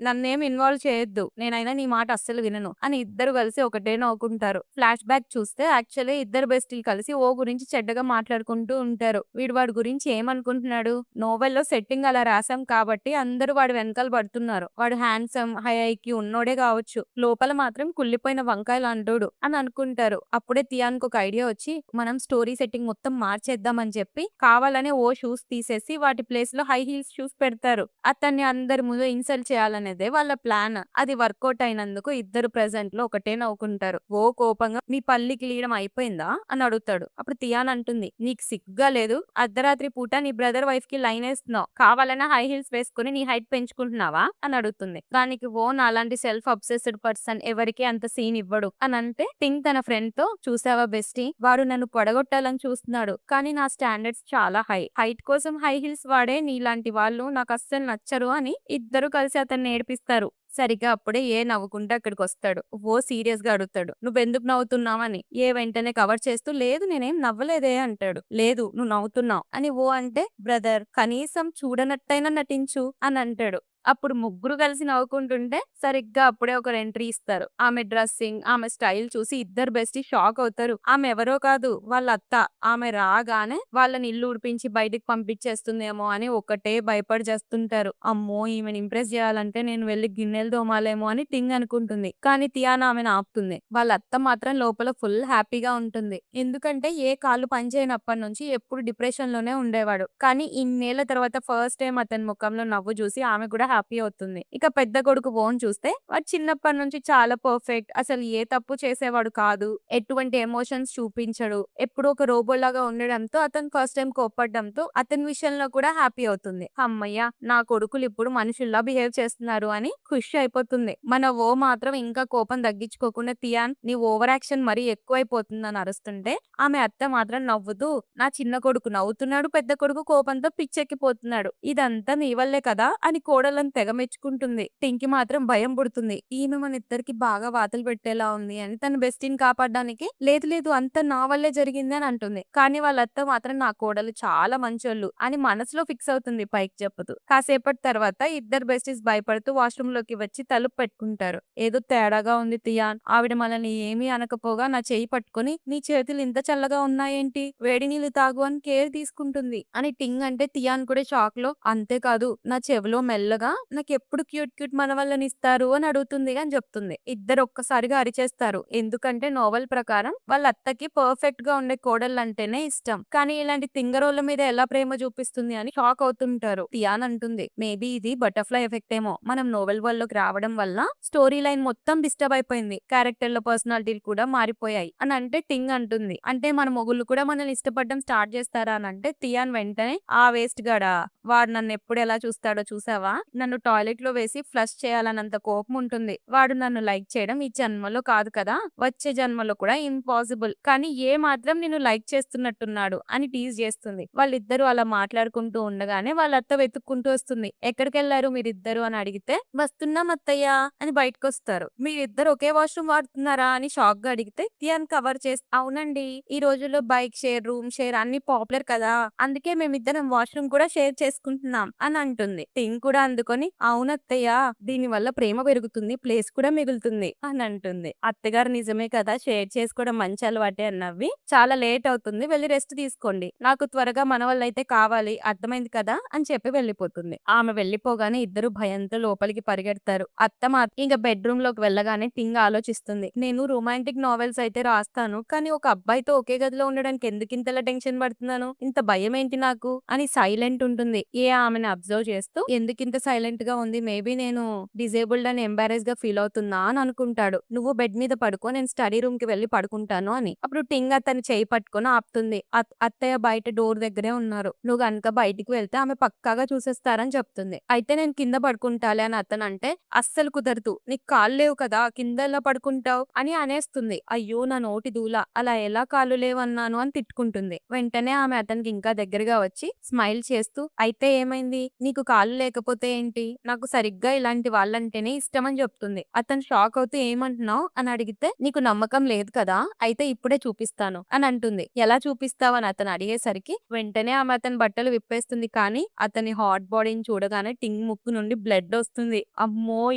నన్నేం ఇన్వాల్వ్ చేయొద్దు, నేనైనా నీ మాట అస్సలు వినను అని ఇద్దరు కలిసి ఒకటే నవ్వుకుంటారు. ఫ్లాష్ బ్యాక్ చూస్తే యాక్చువల్లీ ఇద్దరు బెస్టీలు కలిసి ఓ గురించి చెడ్డగా మాట్లాడుకుంటూ ఉంటారు. వాడి గురించి ఏమనుకుంటున్నాడు, నోవెల్లో సెట్టింగ్ అలా రాసాం కాబట్టి అందరూ వాడు వెనకాల పడుతున్నారు, వాడు హ్యాండ్సమ్ హై ఐక్యూ ఉన్నోడే కావచ్చు, లోపల మాత్రం కుళ్ళిపోయిన వంకాయలు అంటోడు అని అనుకుంటారు. అప్పుడే తియాన్కి ఒక ఐడియా వచ్చి మనం స్టోరీ సెట్టింగ్ మొత్తం మార్చేద్దాం అని చెప్పి కావాలనే ఓ షూస్ తీసేసి వాటి ప్లేస్ లో హై హీల్స్ షూస్ పెడతారు. అతన్ని అందరి ముందు ఇన్సల్ట్ చేయాలనేదే వాళ్ళ ప్లాన్. అది వర్కౌట్ అయినందుకు ఇద్దరు ప్రెసెంట్ లో ఒకటే నవ్వుకుంటారు. ఓ కోపంగా మీ పల్లికి లీయడం అయిపోయిందా అని అడుగుతాడు. అప్పుడు తియాన్ అంటుంది, నీకు సిగ్గా లేదు, అర్ధరాత్రి పూట నీ బ్రదర్ వైఫ్ కి లైన్ వేస్తున్నావు, కావాలన్నా హై హీల్స్ వేసుకుని నీ హైట్ పెంచుకుంటున్నావా అని అడుగుతుంది. దానికి ఓ నాలాంటి సెల్ఫ్ అబ్సెస్డ్ పర్సన్ ఎవరికి అంత సీన్ ఇవ్వడు అని అంటే టింగ్ తన ఫ్రెండ్ తో, చూసావా బెస్టీ, వాడు నన్ను పొడగొట్టాలని చూస్తున్నాడు కానీ నా స్టాండర్డ్స్ చాలా హైట్ కోసం హై హీల్స్ వాడే నీలాంటి వాళ్ళు నాకు అస్సలు నచ్చరు అని ఇద్దరు కలిసి అతన్ని ఏడిపిస్తారు. సరిగ్గా అప్పుడే ఏ నవ్వుకుంటే అక్కడికి వస్తాడు. ఓ సీరియస్ గా అడుగుతాడు, నువ్వెందుకు నవ్వుతున్నావని. ఏ వెంటనే కవర్ చేస్తూ, లేదు నేనేం నవ్వలేదే అంటాడు. లేదు నువ్వు నవ్వుతున్నావు అని ఓ అంటే, బ్రదర్ కనీసం చూడనట్టయినా నటించు అని అంటాడు. అప్పుడు ముగ్గురు కలిసి నవ్వుకుంటుంటే సరిగ్గా అప్పుడే ఒక ఎంట్రీ ఇస్తారు. ఆమె డ్రెస్సింగ్, ఆమె స్టైల్ చూసి ఇద్దరు బెస్టీ షాక్ అవుతారు. ఆమె ఎవరో కాదు, వాళ్ళ అత్త. ఆమె రాగానే వాళ్ళని ఇల్లు ఉడిపించి బయటికి పంపించేస్తుందేమో అని ఒకటే భయపడి చేస్తుంటారు. అమ్మో ఈమెను ఇంప్రెస్ చేయాలంటే నేను వెళ్లి గిన్నెలు తోమాలేమో అని టింగ్ అనుకుంటుంది. కానీ తియానా ఆమెను ఆపుతుంది. వాళ్ళ అత్త మాత్రం లోపల ఫుల్ హ్యాపీగా ఉంటుంది. ఎందుకంటే ఏ కాళ్ళు పనిచేయనప్పటి నుంచి ఎప్పుడు డిప్రెషన్ లోనే ఉండేవాడు. కానీ ఇన్నేళ్ల తర్వాత ఫస్ట్ టైం అతని ముఖంలో నవ్వు చూసి ఆమె కూడా హ్యాపీ అవుతుంది. ఇక పెద్ద కొడుకు ఓన్ చూస్తే వాడు చిన్నప్పటి నుంచి చాలా పర్ఫెక్ట్, అసలు ఏ తప్పు చేసేవాడు కాదు, ఎటువంటి ఎమోషన్స్ చూపించడు, ఎప్పుడు ఒక రోబో లాగా ఉండడంతో అతను ఫస్ట్ టైం కోప్పడడంతో అతని విషయంలో కూడా హ్యాపీ అవుతుంది. అమ్మయ్య నా కొడుకులు ఇప్పుడు మనుషుల్లా బిహేవ్ చేస్తున్నారు అని ఖుషి అయిపోతుంది. మన ఓ మాత్రం ఇంకా కోపం తగ్గించుకోకుండా, తియాన్ నీ ఓవర్ యాక్షన్ మరీ ఎక్కువైపోతుందని అరుస్తుంటే ఆమె అత్త మాత్రం నవ్వుతూ, నా చిన్న కొడుకు నవ్వుతున్నాడు, పెద్ద కొడుకు కోపంతో పిచ్చెక్కిపోతున్నాడు, ఇదంతా నీ వల్లే కదా అని కోడలను తెగ మెచ్చుకుంటుంది. టింకి మాత్రం భయం పుడుతుంది. ఈమె మన ఇద్దరికి బాగా వాతలు పెట్టేలా ఉంది అని తన బెస్టీని కాపాడడానికి, లేదు లేదు అంతా నా వల్లే జరిగింది అని అంటుంది. కానీ వాళ్ళ అత్త మాత్రం నా కోడలు చాలా మంచోళ్ళు అని మనసులో ఫిక్స్ అవుతుంది పైకి చెప్పుతూ. కాసేపటి తర్వాత ఇద్దరు బెస్టీస్ భయపడుతూ వాష్రూమ్ లోకి వచ్చి తలుపు పెట్టుకుంటారు. ఏదో తేడాగా ఉంది తియాన్, ఆవిడ మనల్ని ఏమీ అనకపోగా నా చేయి పట్టుకుని, నీ చేతులు ఇంత చల్లగా ఉన్నాయేంటి, వేడి నీళ్లు తాగు అని కేర్ తీసుకుంటుంది అని టింగ్ అంటే తియాన్ కూడా షాక్ లో, అంతేకాదు నా చెవిలో మెల్లగా నాకు ఎప్పుడు క్యూట్ క్యూట్ మనవళ్ళని ఇస్తారు అని అడుగుతుంది అని చెప్తుంది. ఇద్దరు ఒక్కసారిగా అరిచేస్తారు. ఎందుకంటే నోవెల్ ప్రకారం వాళ్ళ అత్తకి పర్ఫెక్ట్ గా ఉండే కోడళ్ళు అంటేనే ఇష్టం, కానీ ఇలాంటి తింగరోళ్ళ మీద ఎలా ప్రేమ చూపిస్తుంది అని షాక్ అవుతుంటారు. తియాన్ అంటుంది, మేబీ ఇది బటర్ఫ్లై ఎఫెక్ట్ ఏమో, మనం నోవెల్ వరల్డ్ లోకి రావడం వల్ల స్టోరీ లైన్ మొత్తం డిస్టర్బ్ అయిపోయింది, క్యారెక్టర్ల పర్సనాలిటీలు కూడా మారిపోయాయి అని అంటే టింగ్ అంటుంది, అంటే మన మొగుళ్ళు కూడా మనల్ని ఇష్టపడడం స్టార్ట్ చేస్తారా అని అంటే తియాన్ వెంటనే, ఆ వేస్ట్ గాడా, వాడు నన్ను ఎప్పుడు ఎలా చూస్తాడో చూసావా, నన్ను టాయిలెట్ లో వేసి ఫ్లష్ చేయాలన్నంత కోపం ఉంటుంది, వాడు నన్ను లైక్ చేయడం ఈ జన్మలో కాదు కదా, వచ్చే జన్మలో కూడా ఇంపాసిబుల్, కానీ ఏ మాత్రం నిన్ను లైక్ చేస్తున్నట్టున్నాడు అని టీజ్ చేస్తుంది. వాళ్ళిద్దరూ అలా మాట్లాడుకుంటూ ఉండగానే వాళ్ళ అత్త వెతుక్కుంటూ వస్తుంది. ఎక్కడికి వెళ్లారు మీరిద్దరు అని అడిగితే, వస్తున్నాం అత్తయ్య అని బయటకు వస్తారు. మీరిద్దరు ఒకే వాష్రూమ్ వాడుతున్నారా అని షాక్ గా అడిగితే తియాన్ కవర్ చేసి, అవునండి ఈ రోజుల్లో బైక్ షేర్, రూమ్ షేర్ అన్ని పాపులర్ కదా, అందుకే మేమిద్దరం వాష్రూమ్ కూడా షేర్ చేసుకుంటున్నాం అని అంటుంది. టింగ్ కూడా అందుకు పట్టుకొని, "అవునత్తయ్య, దీనివల్ల ప్రేమ పెరుగుతుంది. ప్లేస్ కూడా మిగులుతుంది" అని అంటుంది. అత్తగారు, "నిజమే కదా! షేర్ చేసుకోవడం మంచి అలవాటే" అని నవ్వి, "చాలా లేట్ అవుతుంది. వెళ్లి రెస్ట్ తీసుకోండి. నాకు త్వరగా మనవళ్ళైతే కావాలి. అర్థమైంది కదా" అని చెప్పి వెళ్ళిపోతుంది. ఆమె వెళ్ళిపోగానే ఇద్దరు భయంతో లోపలికి పరిగెడతారు. అత్త మాత్రం ఇంక బెడ్‌రూమ్ లోకి వెళ్ళగానే టింగ్ ఆలోచిస్తుంది. "నేను రొమాంటిక్ నావెల్స్ అయితే రాస్తాను. కానీ ఒక అబ్బాయితో ఒకే గదిలో ఉండడానికి ఎందుకింతలా టెన్షన్ పడుతున్నాను? ఇంత భయమేంటి నాకు" అని సైలెంట్ ఉంటుంది. ఆమెని అబ్జర్వ్ చేస్తూ, ఎందుకింత సైలెంట్ గా ఉంది? మేబీ నేను డిజేబుల్డ్ అని ఎంబారెస్ గా ఫీల్ అవుతున్నా అని అనుకుంటాడు. "నువ్వు బెడ్ మీద పడుకో, నేను స్టడీ రూమ్ కి వెళ్లి పడుకుంటాను" అని. అప్పుడు టింగ్ అతని చేయి పట్టుకొని ఆపుతుంది. అత్తయ్య బయట డోర్ దగ్గరే ఉన్నారు. "నువ్వు గనుక బయటికి వెళ్తే ఆమె పక్కాగా చూసేస్తారని" చెప్తుంది. "అయితే నేను కింద పడుకుంటాలే" అని అతనంటే, "అస్సలు కుదరదు. నీకు కాళ్ళు లేవు కదా, కింద ఎలా పడుకుంటావు" అని అనేస్తుంది. "అయ్యో నా నోటి దూల, అలా ఎలా కాళ్ళు లేవన్నాను" అని తిట్టుకుంటుంది. వెంటనే ఆమె అతనికి ఇంకా దగ్గరగా వచ్చి స్మైల్ చేస్తూ, "అయితే ఏమైంది? నీకు కాళ్ళు లేకపోతే ఏంటి? నాకు సరిగ్గా ఇలాంటి వాళ్ళంటేనే ఇష్టం" అని చెప్తుంది. అతను షాక్ అవుతూ, "ఏమంటున్నావు" అని అడిగితే, "నీకు నమ్మకం లేదు కదా, అయితే ఇప్పుడే చూపిస్తాను" అని అంటుంది. "ఎలా చూపిస్తావు" అని అతను అడిగేసరికి వెంటనే ఆమె అతని బట్టలు విప్పేస్తుంది. కానీ అతని హాట్ బాడీని చూడగానే టింగ్ ముక్కు నుండి బ్లడ్ వస్తుంది. అమ్మో,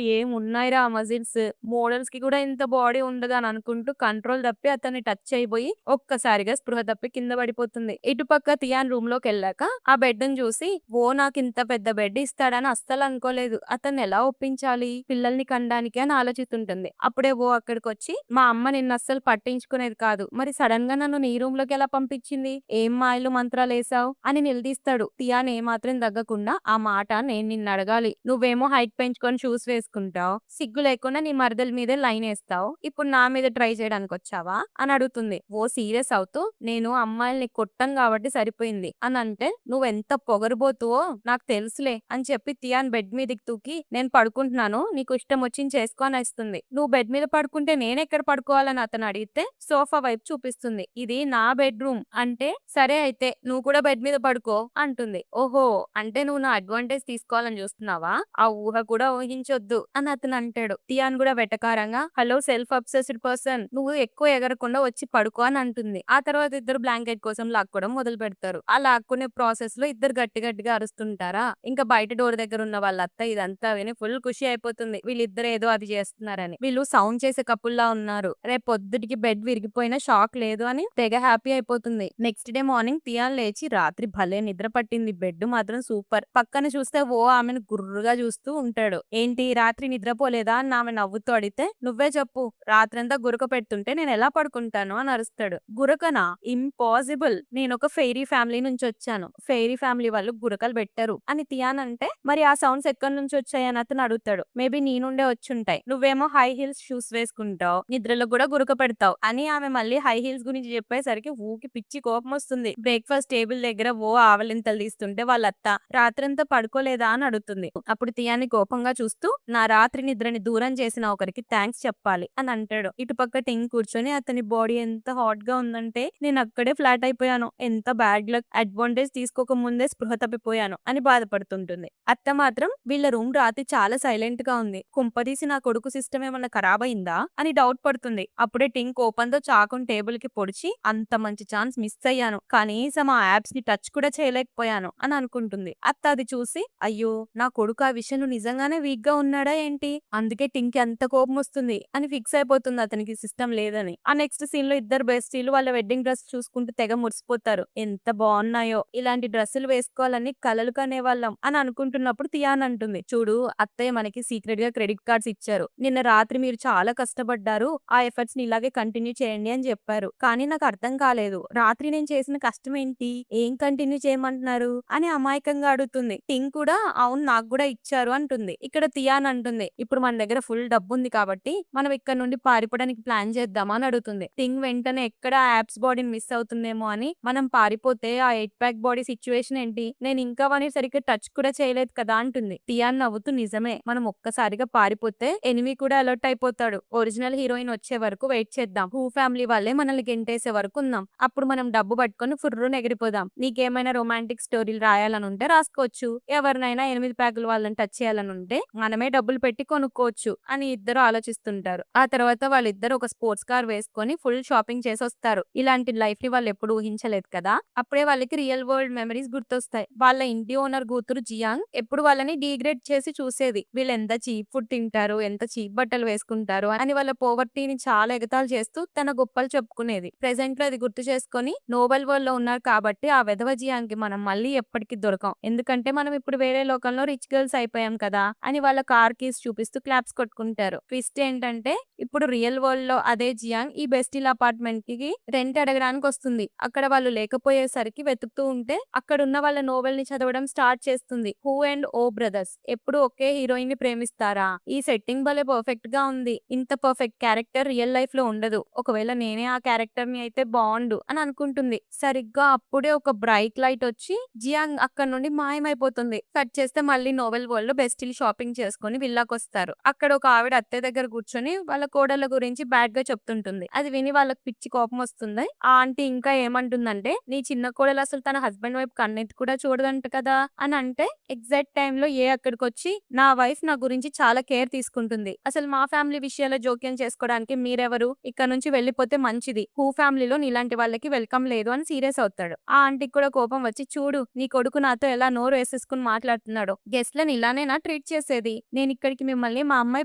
ఏమున్నాయిరా ఆ మజిల్స్, మోడల్స్ కి కూడా ఇంత బాడీ ఉండదు అని అనుకుంటూ కంట్రోల్ తప్పి అతన్ని టచ్ అయిపోయి ఒక్కసారిగా స్పృహ తప్పి కింద పడిపోతుంది. ఇటుపక్క తియాన్ రూమ్ లోకి వెళ్ళాక ఆ బెడ్ ని చూసి, "ఓ, నాకు ఇంత పెద్ద బెడ్ ఇస్తాడని అస్సలు అనుకోలేదు. అతన్ని ఎలా ఒప్పించాలి పిల్లల్ని కనడానికి" అని ఆలోచిస్తుంటుంది. అప్పుడే ఓ అక్కడికి వచ్చి, "మా అమ్మ నిన్ను అస్సలు పట్టించుకునేది కాదు. మరి సడన్ గా నన్ను నీ రూమ్ లోకి ఎలా పంపించింది? ఏం మాయలు మంత్రాలేసావు" అని నిలదీస్తాడు. తియాన్ ఏమాత్రం తగ్గకుండా, "ఆ మాట నేను నిన్ను అడగాలి. నువ్వేమో హైట్ పెంచుకొని షూస్ వేసుకుంటావు. సిగ్గు లేకుండా నీ మరదల మీదే లైన్ వేస్తావు. ఇప్పుడు నా మీద ట్రై చేయడానికి వచ్చావా" అని అడుగుతుంది. ఓ సీరియస్ అవుతూ, "నేను అమ్మాయిల్ని కొట్టను కాబట్టి సరిపోయింది" అని అంటే, "నువ్వెంత పొగరుబోతువో నాకు తెలుసులే" అని చెప్పి తియాన్ బెడ్ మీదకి దూకి, "నేను పడుకుంటున్నాను, నీకు ఇష్టం వచ్చింది చేసుకో" అని ఇస్తుంది. "నువ్వు బెడ్ మీద పడుకుంటే నేనెక్కడ పడుకోవాలని" అతను అడిగితే సోఫా వైపు చూపిస్తుంది. "ఇది నా బెడ్రూమ్" అంటే, "సరే అయితే నువ్వు కూడా బెడ్ మీద పడుకో" అంటుంది. "ఓహో, అంటే నువ్వు నా అడ్వాంటేజ్ తీసుకోవాలని చూస్తున్నావా? ఆ ఊహ కూడా ఊహించొద్దు" అని అతను అంటాడు. తియాన్ కూడా వెటకారంగా, "హలో సెల్ఫ్ అబ్సెస్డ్ పర్సన్, నువ్వు ఎక్కువ ఎగరకుండా వచ్చి పడుకో" అని అంటుంది. ఆ తర్వాత ఇద్దరు బ్లాంకెట్ కోసం లాక్కోవడం మొదలు పెడతారు. ఆ లాక్కునే ప్రాసెస్ లో ఇద్దరు గట్టి గట్టిగా అరుస్తుంటారా. ఇంకా బయట డోర్ దగ్గర ఉన్న వాళ్ళ అత్త ఇదంతా విని ఫుల్ ఖుషి అయిపోతుంది. వీళ్ళిద్దరు ఏదో అది చేస్తున్నారని. వీళ్ళు సౌండ్ చేసే కపుల్లా ఉన్నారు. రేపు పొద్దుటికి బెడ్ విరిగిపోయినా షాక్ లేదు అని తెగ హ్యాపీ అయిపోతుంది. నెక్స్ట్ డే మార్నింగ్ తియాన్ లేచి, రాత్రి భలే నిద్ర పట్టింది, బెడ్ మాత్రం సూపర్. పక్కన చూస్తే ఓ ఆమెను గుర్రుగా చూస్తూ ఉంటాడు. "ఏంటి, రాత్రి నిద్రపోలేదా" అని ఆమె నవ్వుతూ అడిగితే, "నువ్వే చెప్పు, రాత్రంతా గురక పెడుతుంటే నేను ఎలా పడుకుంటాను" అని అరుస్తాడు. "గురకనా? ఇంపాసిబుల్. నేను ఒక ఫెయిరీ ఫ్యామిలీ నుంచి వచ్చాను. ఫెయిరీ ఫ్యామిలీ వాళ్ళు గురకలు పెట్టరు" అని తియాన్ అంటే, "మరి ఆ సౌండ్స్ ఎక్కడి నుంచి వచ్చాయి" అని అతను అడుగుతాడు. "మేబీ నీ నుండే వచ్చుంటాయి. నువ్వేమో హై హీల్స్ షూస్ వేసుకుంటావు, నిద్రలో కూడా గురక పెడతావు" అని ఆమె మళ్ళీ హై హీల్స్ గురించి చెప్పేసరికి ఊకి పిచ్చి కోపం వస్తుంది. బ్రేక్ఫాస్ట్ టేబుల్ దగ్గర ఓ ఆవలింతలు తీస్తుంటే వాళ్ళ అత్త, "రాత్రంతా పడుకోలేదా" అని అడుగుతుంది. అప్పుడు తియాన్ని కోపంగా చూస్తూ, "నా రాత్రి నిద్రని దూరం చేసిన ఒకరికి థ్యాంక్స్ చెప్పాలి" అని అంటాడు. ఇటుపక్క టింగ్ కూర్చొని, "అతని బాడీ ఎంత హాట్ గా ఉందంటే నేను అక్కడే ఫ్లాట్ అయిపోయాను. ఎంత బ్యాడ్ లక్, అడ్వాంటేజ్ తీసుకోక ముందే స్పృహ తప్పిపోయాను" అని బాధపడుతుంటుంది. అత్త మాత్రం, "వీళ్ళ రూమ్ రాత్రి చాలా సైలెంట్ గా ఉంది. కుంపదీసి నా కొడుకు సిస్టమ్ ఏమన్నా ఖరాబ్ అయిందా" అని డౌట్ పడుతుంది. అప్పుడే టింగ్ కోపంతో చాకుని టేబుల్ కి పొడిచి, "అంత మంచి ఛాన్స్ మిస్ అయ్యాను. కనీసం ఆ యాప్స్ ని టచ్ కూడా చేయలేకపోయాను" అని అనుకుంటుంది. అత్త అది చూసి, "అయ్యో, నా కొడుకు ఆ విషయంలో నిజంగానే వీక్ గా ఉన్నాడా ఏంటి? అందుకే టింగ్ కి అంత కోపం వస్తుంది" అని ఫిక్స్ అయిపోతుంది అతనికి సిస్టమ్ లేదని. ఆ నెక్స్ట్ సీన్ లో ఇద్దరు బెస్టీలు వాళ్ళ వెడ్డింగ్ డ్రెస్ చూసుకుంటూ తెగ మురిసిపోతారు. "ఎంత బాగున్నాయో, ఇలాంటి డ్రెస్సులు వేసుకోవాలని కలలు కనేవాళ్ళం" అని అనుకుంటున్నప్పుడు తియాన్ అంటుంది, "చూడు, అత్తయ్య మనకి సీక్రెట్ గా క్రెడిట్ కార్డ్స్ ఇచ్చారు. నిన్న రాత్రి మీరు చాలా కష్టపడ్డారు, ఆ ఎఫర్ట్స్ ని ఇలాగే కంటిన్యూ చేయండి అని చెప్పారు. కానీ నాకు అర్థం కాలేదు, రాత్రి నేను చేసిన కష్టం ఏంటి, ఏం కంటిన్యూ చేయమంటున్నారు" అని అమాయకంగా అడుగుతుంది. టింగ్ కూడా, "అవును, నాకు కూడా ఇచ్చారు" అంటుంది. ఇక్కడ తియాన్ అంటుంది, "ఇప్పుడు మన దగ్గర ఫుల్ డబ్బు ఉంది కాబట్టి మనం ఇక్కడ నుండి పారిపోవడానికి ప్లాన్ చేద్దామా అని అడుగుతుంది. టింగ్ వెంటనే, "ఎక్కడ యాప్స్ బాడీని మిస్ అవుతుందేమో అని మనం పారిపోతే ఆ 8 ప్యాక్ బాడీ సిచ్యువేషన్ ఏంటి, నేను ఇంకా వాని సరిగ్గా టచ్ కూడా చేయలేదు కదా" అంటుంది. తియాన్ నవ్వుతూ, "నిజమే, మనం ఒక్కసారిగా పారిపోతే ఎనిమి కూడా అలర్ట్ అయిపోతాడు. ఒరిజినల్ హీరోయిన్ వచ్చే వరకు వెయిట్ చేద్దాం. హూ ఫ్యామిలీ వాళ్ళే మనల్ని గెంటేసే వరకు ఉందాం. అప్పుడు మనం డబ్బు పట్టుకొని ఫుర్రున ఎగిరిపోదాం. నీకేమైనా రొమాంటిక్ స్టోరీలు రాయాలని ఉంటే రాసుకోవచ్చు. ఎవరినైనా 8 ప్యాకుల వాళ్ళని టచ్ చేయాలని ఉంటే మనమే డబ్బులు పెట్టి కొనుక్కోవచ్చు" అని ఇద్దరు ఆలోచిస్తుంటారు. ఆ తర్వాత వాళ్ళిద్దరు ఒక స్పోర్ట్స్ కార్ వేసుకొని ఫుల్ షాపింగ్ చేసి వస్తారు. ఇలాంటి లైఫ్ ని వాళ్ళు ఎప్పుడు ఊహించలేదు కదా. అప్పుడే వాళ్ళకి రియల్ వరల్డ్ మెమరీస్ గుర్తొస్తాయి. వాళ్ళ ఇంటి ఓనర్ కూతురు జియాంగ్ ఎప్పుడు వాళ్ళ వాళ్ళని డీగ్రేడ్ చేసి చూసేది. వీళ్ళెంత చీప్ ఫుడ్ తింటారు, ఎంత చీప్ బట్టలు వేసుకుంటారు అని వాళ్ళ పోవర్టీని చాలా ఎగతాళి చేస్తూ తన గొప్పలు చెప్పుకునేది. ప్రెజెంట్‌లో అది గుర్తు చేసుకొని నోబెల్ వరల్డ్‌లో ఉన్నారు కాబట్టి ఆ వెధవ జియాంగ్‌కి మనం మళ్ళీ ఎప్పటికి దొరకం. ఎందుకంటే మనం ఇప్పుడు వేరే లోకంలో రిచ్ గర్ల్స్ అయిపోయాం కదా! అని వాళ్ళ కార్ కీస్ చూపిస్తూ క్లాప్స్ కొట్టుకుంటారు. ట్విస్ట్ ఏంటంటే ఇప్పుడు రియల్ వరల్డ్‌లో అదే జియాంగ్ ఈ బెస్టిల్ అపార్ట్మెంట్‌కి రెంట్ అడగడానికొస్తుంది. అక్కడ వాళ్ళు లేకపోయేసరికి వెతుకుతూ ఉంటే అక్కడున్న వాళ్ళ నోవెల్‌ని చదవడం స్టార్ట్ చేస్తుంది. 'హూ అండ్ ఓ బ్రదర్స్' ఎప్పుడు ఒకే హీరోయిన్‌ని ప్రేమిస్తారా? ఈ సెట్టింగ్ భలే పర్ఫెక్ట్‌గా ఉంది. ఇంత పర్ఫెక్ట్ క్యారెక్టర్ రియల్ లైఫ్‌లో ఉండదు. ఒకవేళ నేనే ఆ క్యారెక్టర్‌ని అయితే బావుండు అని అనుకుంటుంది. సరిగ్గా అప్పుడే ఒక బ్రైట్ లైట్ వచ్చి జియాంగ్ అక్కడి నుండి మాయమైపోతుంది. కట్ చేస్తే మళ్ళీ నోవెల్ వరల్డ్‌లో బెస్టిల్ షాపింగ్ చేసుకొని విల్లాకొస్తారు. అక్కడ ఒక ఆవిడ అత్తయ్య దగ్గర కూర్చొని వాళ్ళ కోడళ్ళ గురించి బ్యాడ్‌గా చెప్తుంటుంది. అది విని వాళ్ళకి పిచ్చి కోపం వస్తుంది. ఆ ఆంటీ ఇంకా ఏమంటుందంటే, "నీ చిన్న కోడలు అసలు తన హస్బెండ్ వైపు కన్నెత్తి కూడా చూడదంట కదా" అని అంటే ఎగ్జాక్ట్ టైంలో అక్కడికొచ్చి, "నా వైఫ్ నా గురించి చాలా కేర్ తీసుకుంటుంది. అసలు మా ఫ్యామిలీ విషయాల్లో జోక్యం చేసుకోవడానికి మీరెవరు? ఇక్కడ నుంచి వెళ్ళిపోతే మంచిది. హూ ఫ్యామిలీలో నీలాంటి వాళ్ళకి వెల్కమ్ లేదు" అని సీరియస్ అవుతాడు. ఆ ఆంటీకి కూడా కోపం వచ్చి, "చూడు నీ కొడుకు నాతో ఎలా నోరు వేసేసుకుని మాట్లాడుతున్నాడో. గెస్ట్‌లని ఇలానేనా ట్రీట్ చేసేది? నేనిక్కడికి మిమ్మల్ని మా అమ్మాయి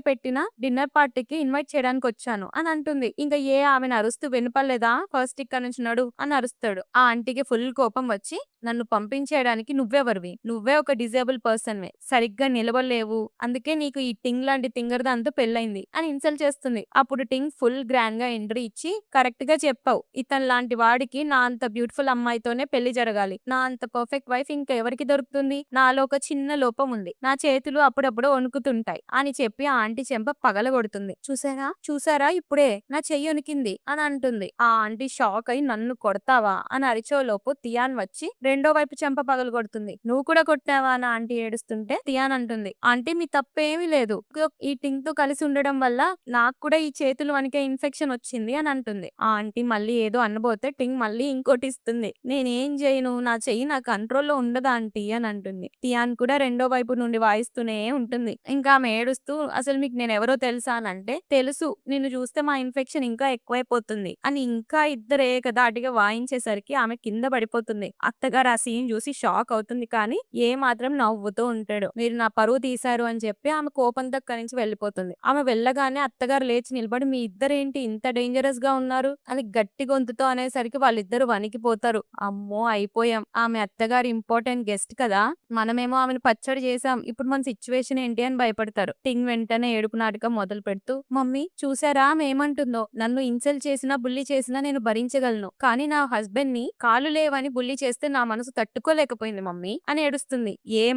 పెట్టిన డిన్నర్ పార్టీకి ఇన్వైట్ చేయడానికొచ్చాను" అని అంటుంది. ఇంకా ఆమెను అరుస్తూ "వినపడలేదా? ఫస్ట్ ఇక్కడ నుంచి నడు" అని అరుస్తాడు. ఆ ఆంటీకి ఫుల్ కోపం వచ్చి, "నన్ను పంపించేయడానికి నువ్వెవరివి? నువ్వే ఒక డిజేబుల్ పర్సన్‌వే. సరిగ్గా నిలవలేవు. అందుకే నీకు ఈ టింగ్ లాంటి తింగరదానితో పెళ్లయింది" అని ఇన్సల్ట్ చేస్తుంది. అప్పుడు టింగ్ ఫుల్ గ్రాండ్‌గా ఎంట్రీ ఇచ్చి, "కరెక్ట్‌గా చెప్పావు. ఇతను లాంటి వాడికి నా అంత బ్యూటిఫుల్ అమ్మాయితోనే పెళ్లి జరగాలి. నా అంత పర్ఫెక్ట్ వైఫ్ ఇంకా ఎవరికి దొరుకుతుంది? నాలో ఒక చిన్న లోపం ఉంది. నా చేతులు అప్పుడప్పుడు వణుకుతుంటాయి" అని చెప్పి ఆ ఆంటీ చెంప పగలగొడుతుంది. "చూసారా? చూసారా ఇప్పుడే నా చెయ్యి వణికింది" అని అంటుంది. ఆ ఆంటీ షాక్ అయి, "నన్ను కొడతావా?" అని అరిచేలోపు టియాన్ వచ్చి రెండో వైపు చెంప పగలగొడుతుంది. "నువ్వు కూడా కొట్టావా?" అని ఆంటీ ఏడుస్తుంటే టియాన్ అంటుంది, "ఆంటీ మీ తప్పేమీ లేదు. ఈ టింగ్ తో కలిసి ఉండడం వల్ల నాకు కూడా ఈ చేతులు వణికే ఇన్ఫెక్షన్ వచ్చింది" అని అంటుంది. ఆ ఆంటీ మళ్ళీ ఏదో అనబోతే టింగ్ మళ్ళీ ఇంకోటి ఇస్తుంది. "నేనేం చేయను, నా చెయ్యి నా కంట్రోల్‌లో ఉండదా ఆంటీ" అని అంటుంది. టియాన్ కూడా రెండో వైపు నుండి వాయిస్తూనే ఉంటుంది. ఇంకా ఆమె ఏడుస్తూ, "అసలు మీకు నేనెవరో తెలుసా?" అని అంటే, "తెలుసు. నిన్ను చూస్తే మా ఇన్ఫెక్షన్ ఇంకా ఎక్కువైపోతుంది" అని ఇంకా ఇద్దరు ఏకధాటిగా వాయించేసరికి ఆమె కింద పడిపోతుంది. అత్తగారు ఆ సీన్ చూసి షాక్ అవుతుంది కానీ మాత్రం నవ్వుతూ ఉంటాడు. "మీరు నా పరువు తీశారు" అని చెప్పి ఆమె కోపంతో అక్కడి నుంచి వెళ్ళిపోతుంది. ఆమె వెళ్ళగానే అత్తగారు లేచి నిలబడి, "మీ ఇద్దరేంటి ఇంత డేంజరస్ గా ఉన్నారు" అని గట్టి గొంతుతో అనేసరికి వాళ్ళిద్దరు వణికిపోతారు. అమ్మో అయిపోయాం. ఆమె అత్తగారు ఇంపార్టెంట్ గెస్ట్ కదా, మనమేమో ఆమెను పచ్చడి చేసాం. ఇప్పుడు మన సిచ్యువేషన్ ఏంటి అని భయపడతారు. టింగ్ వెంటనే ఏడుపు నాటకం మొదలు పెడుతూ, "మమ్మీ చూసారా ఆమె ఏమంటుందో? నన్ను ఇన్సల్ట్ చేసినా బుల్లి చేసినా నేను భరించగలను. కానీ నా హస్బెండ్ ని కాళ్ళు లేవని బుల్లి చేస్తే నా మనసు తట్టుకోలేకపోయింది మమ్మీ" అని ఏడుస్తుంది.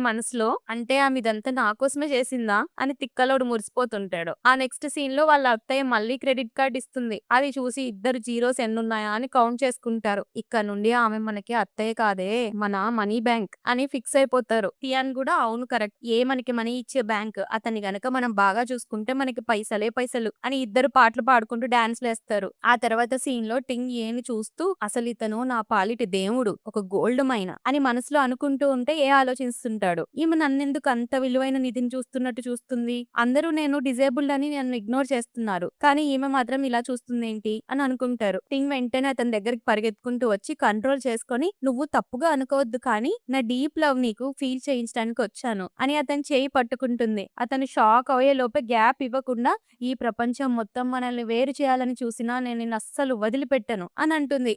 మనసులో అంటే ఆమె ఇదంతా నా కోసమే చేసిందా అని తిక్కలోడు మురిసిపోతుంటాడు. ఆ నెక్స్ట్ సీన్ లో వాళ్ళ అత్తయ్య మళ్ళీ క్రెడిట్ కార్డ్ ఇస్తుంది. అది చూసి ఇద్దరు జీరోస్ ఎన్నున్నాయా అని కౌంట్ చేసుకుంటారు. ఇక్కడ నుండి ఆమె మనకి అత్తయ్య కాదే, మన మనీ బ్యాంక్ అని ఫిక్స్ అయిపోతారు. టియాన్ కూడా అవును కరెక్ట్, మనకి మనీ ఇచ్చే బ్యాంక్, అతన్ని గనక మనం బాగా చూసుకుంటే మనకి పైసలే పైసలు అని ఇద్దరు పాటలు పాడుకుంటూ డాన్స్ లేస్తారు. ఆ తర్వాత సీన్ లో టింగ్ ఏని చూస్తూ, "అసలు ఇతను నా పాలిటి దేవుడు, ఒక గోల్డ్ మైన్" అని మనసులో అనుకుంటూ ఉంటే ఆలోచిస్తుంటాడు. ఈమె నన్నెందుకు అంత విలువైన నిధిని చూస్తున్నట్టు చూస్తుంది? అందరూ నేను డిజేబుల్డ్ అని నన్ను ఇగ్నోర్ చేస్తున్నారు. కానీ ఈమె మాత్రం ఇలా చూస్తుందేంటి అని అనుకుంటారు. టింగ్ వెంటనే అతని దగ్గరికి పరిగెత్తుకుంటూ వచ్చి కంట్రోల్ చేసుకొని, "నువ్వు తప్పుగా అనుకోవద్దు కానీ నా డీప్ లవ్ నీకు ఫీల్ చేయించడానికి వచ్చాను" అని అతని చేయి పట్టుకుంటుంది. అతను షాక్ అయ్యే లోపే గ్యాప్ ఇవ్వకుండా, "ఈ ప్రపంచం మొత్తం మనల్ని వేరు చేయాలని చూసినా నేను నిన్ను అస్సలు వదిలిపెట్టను" అని అంటుంది.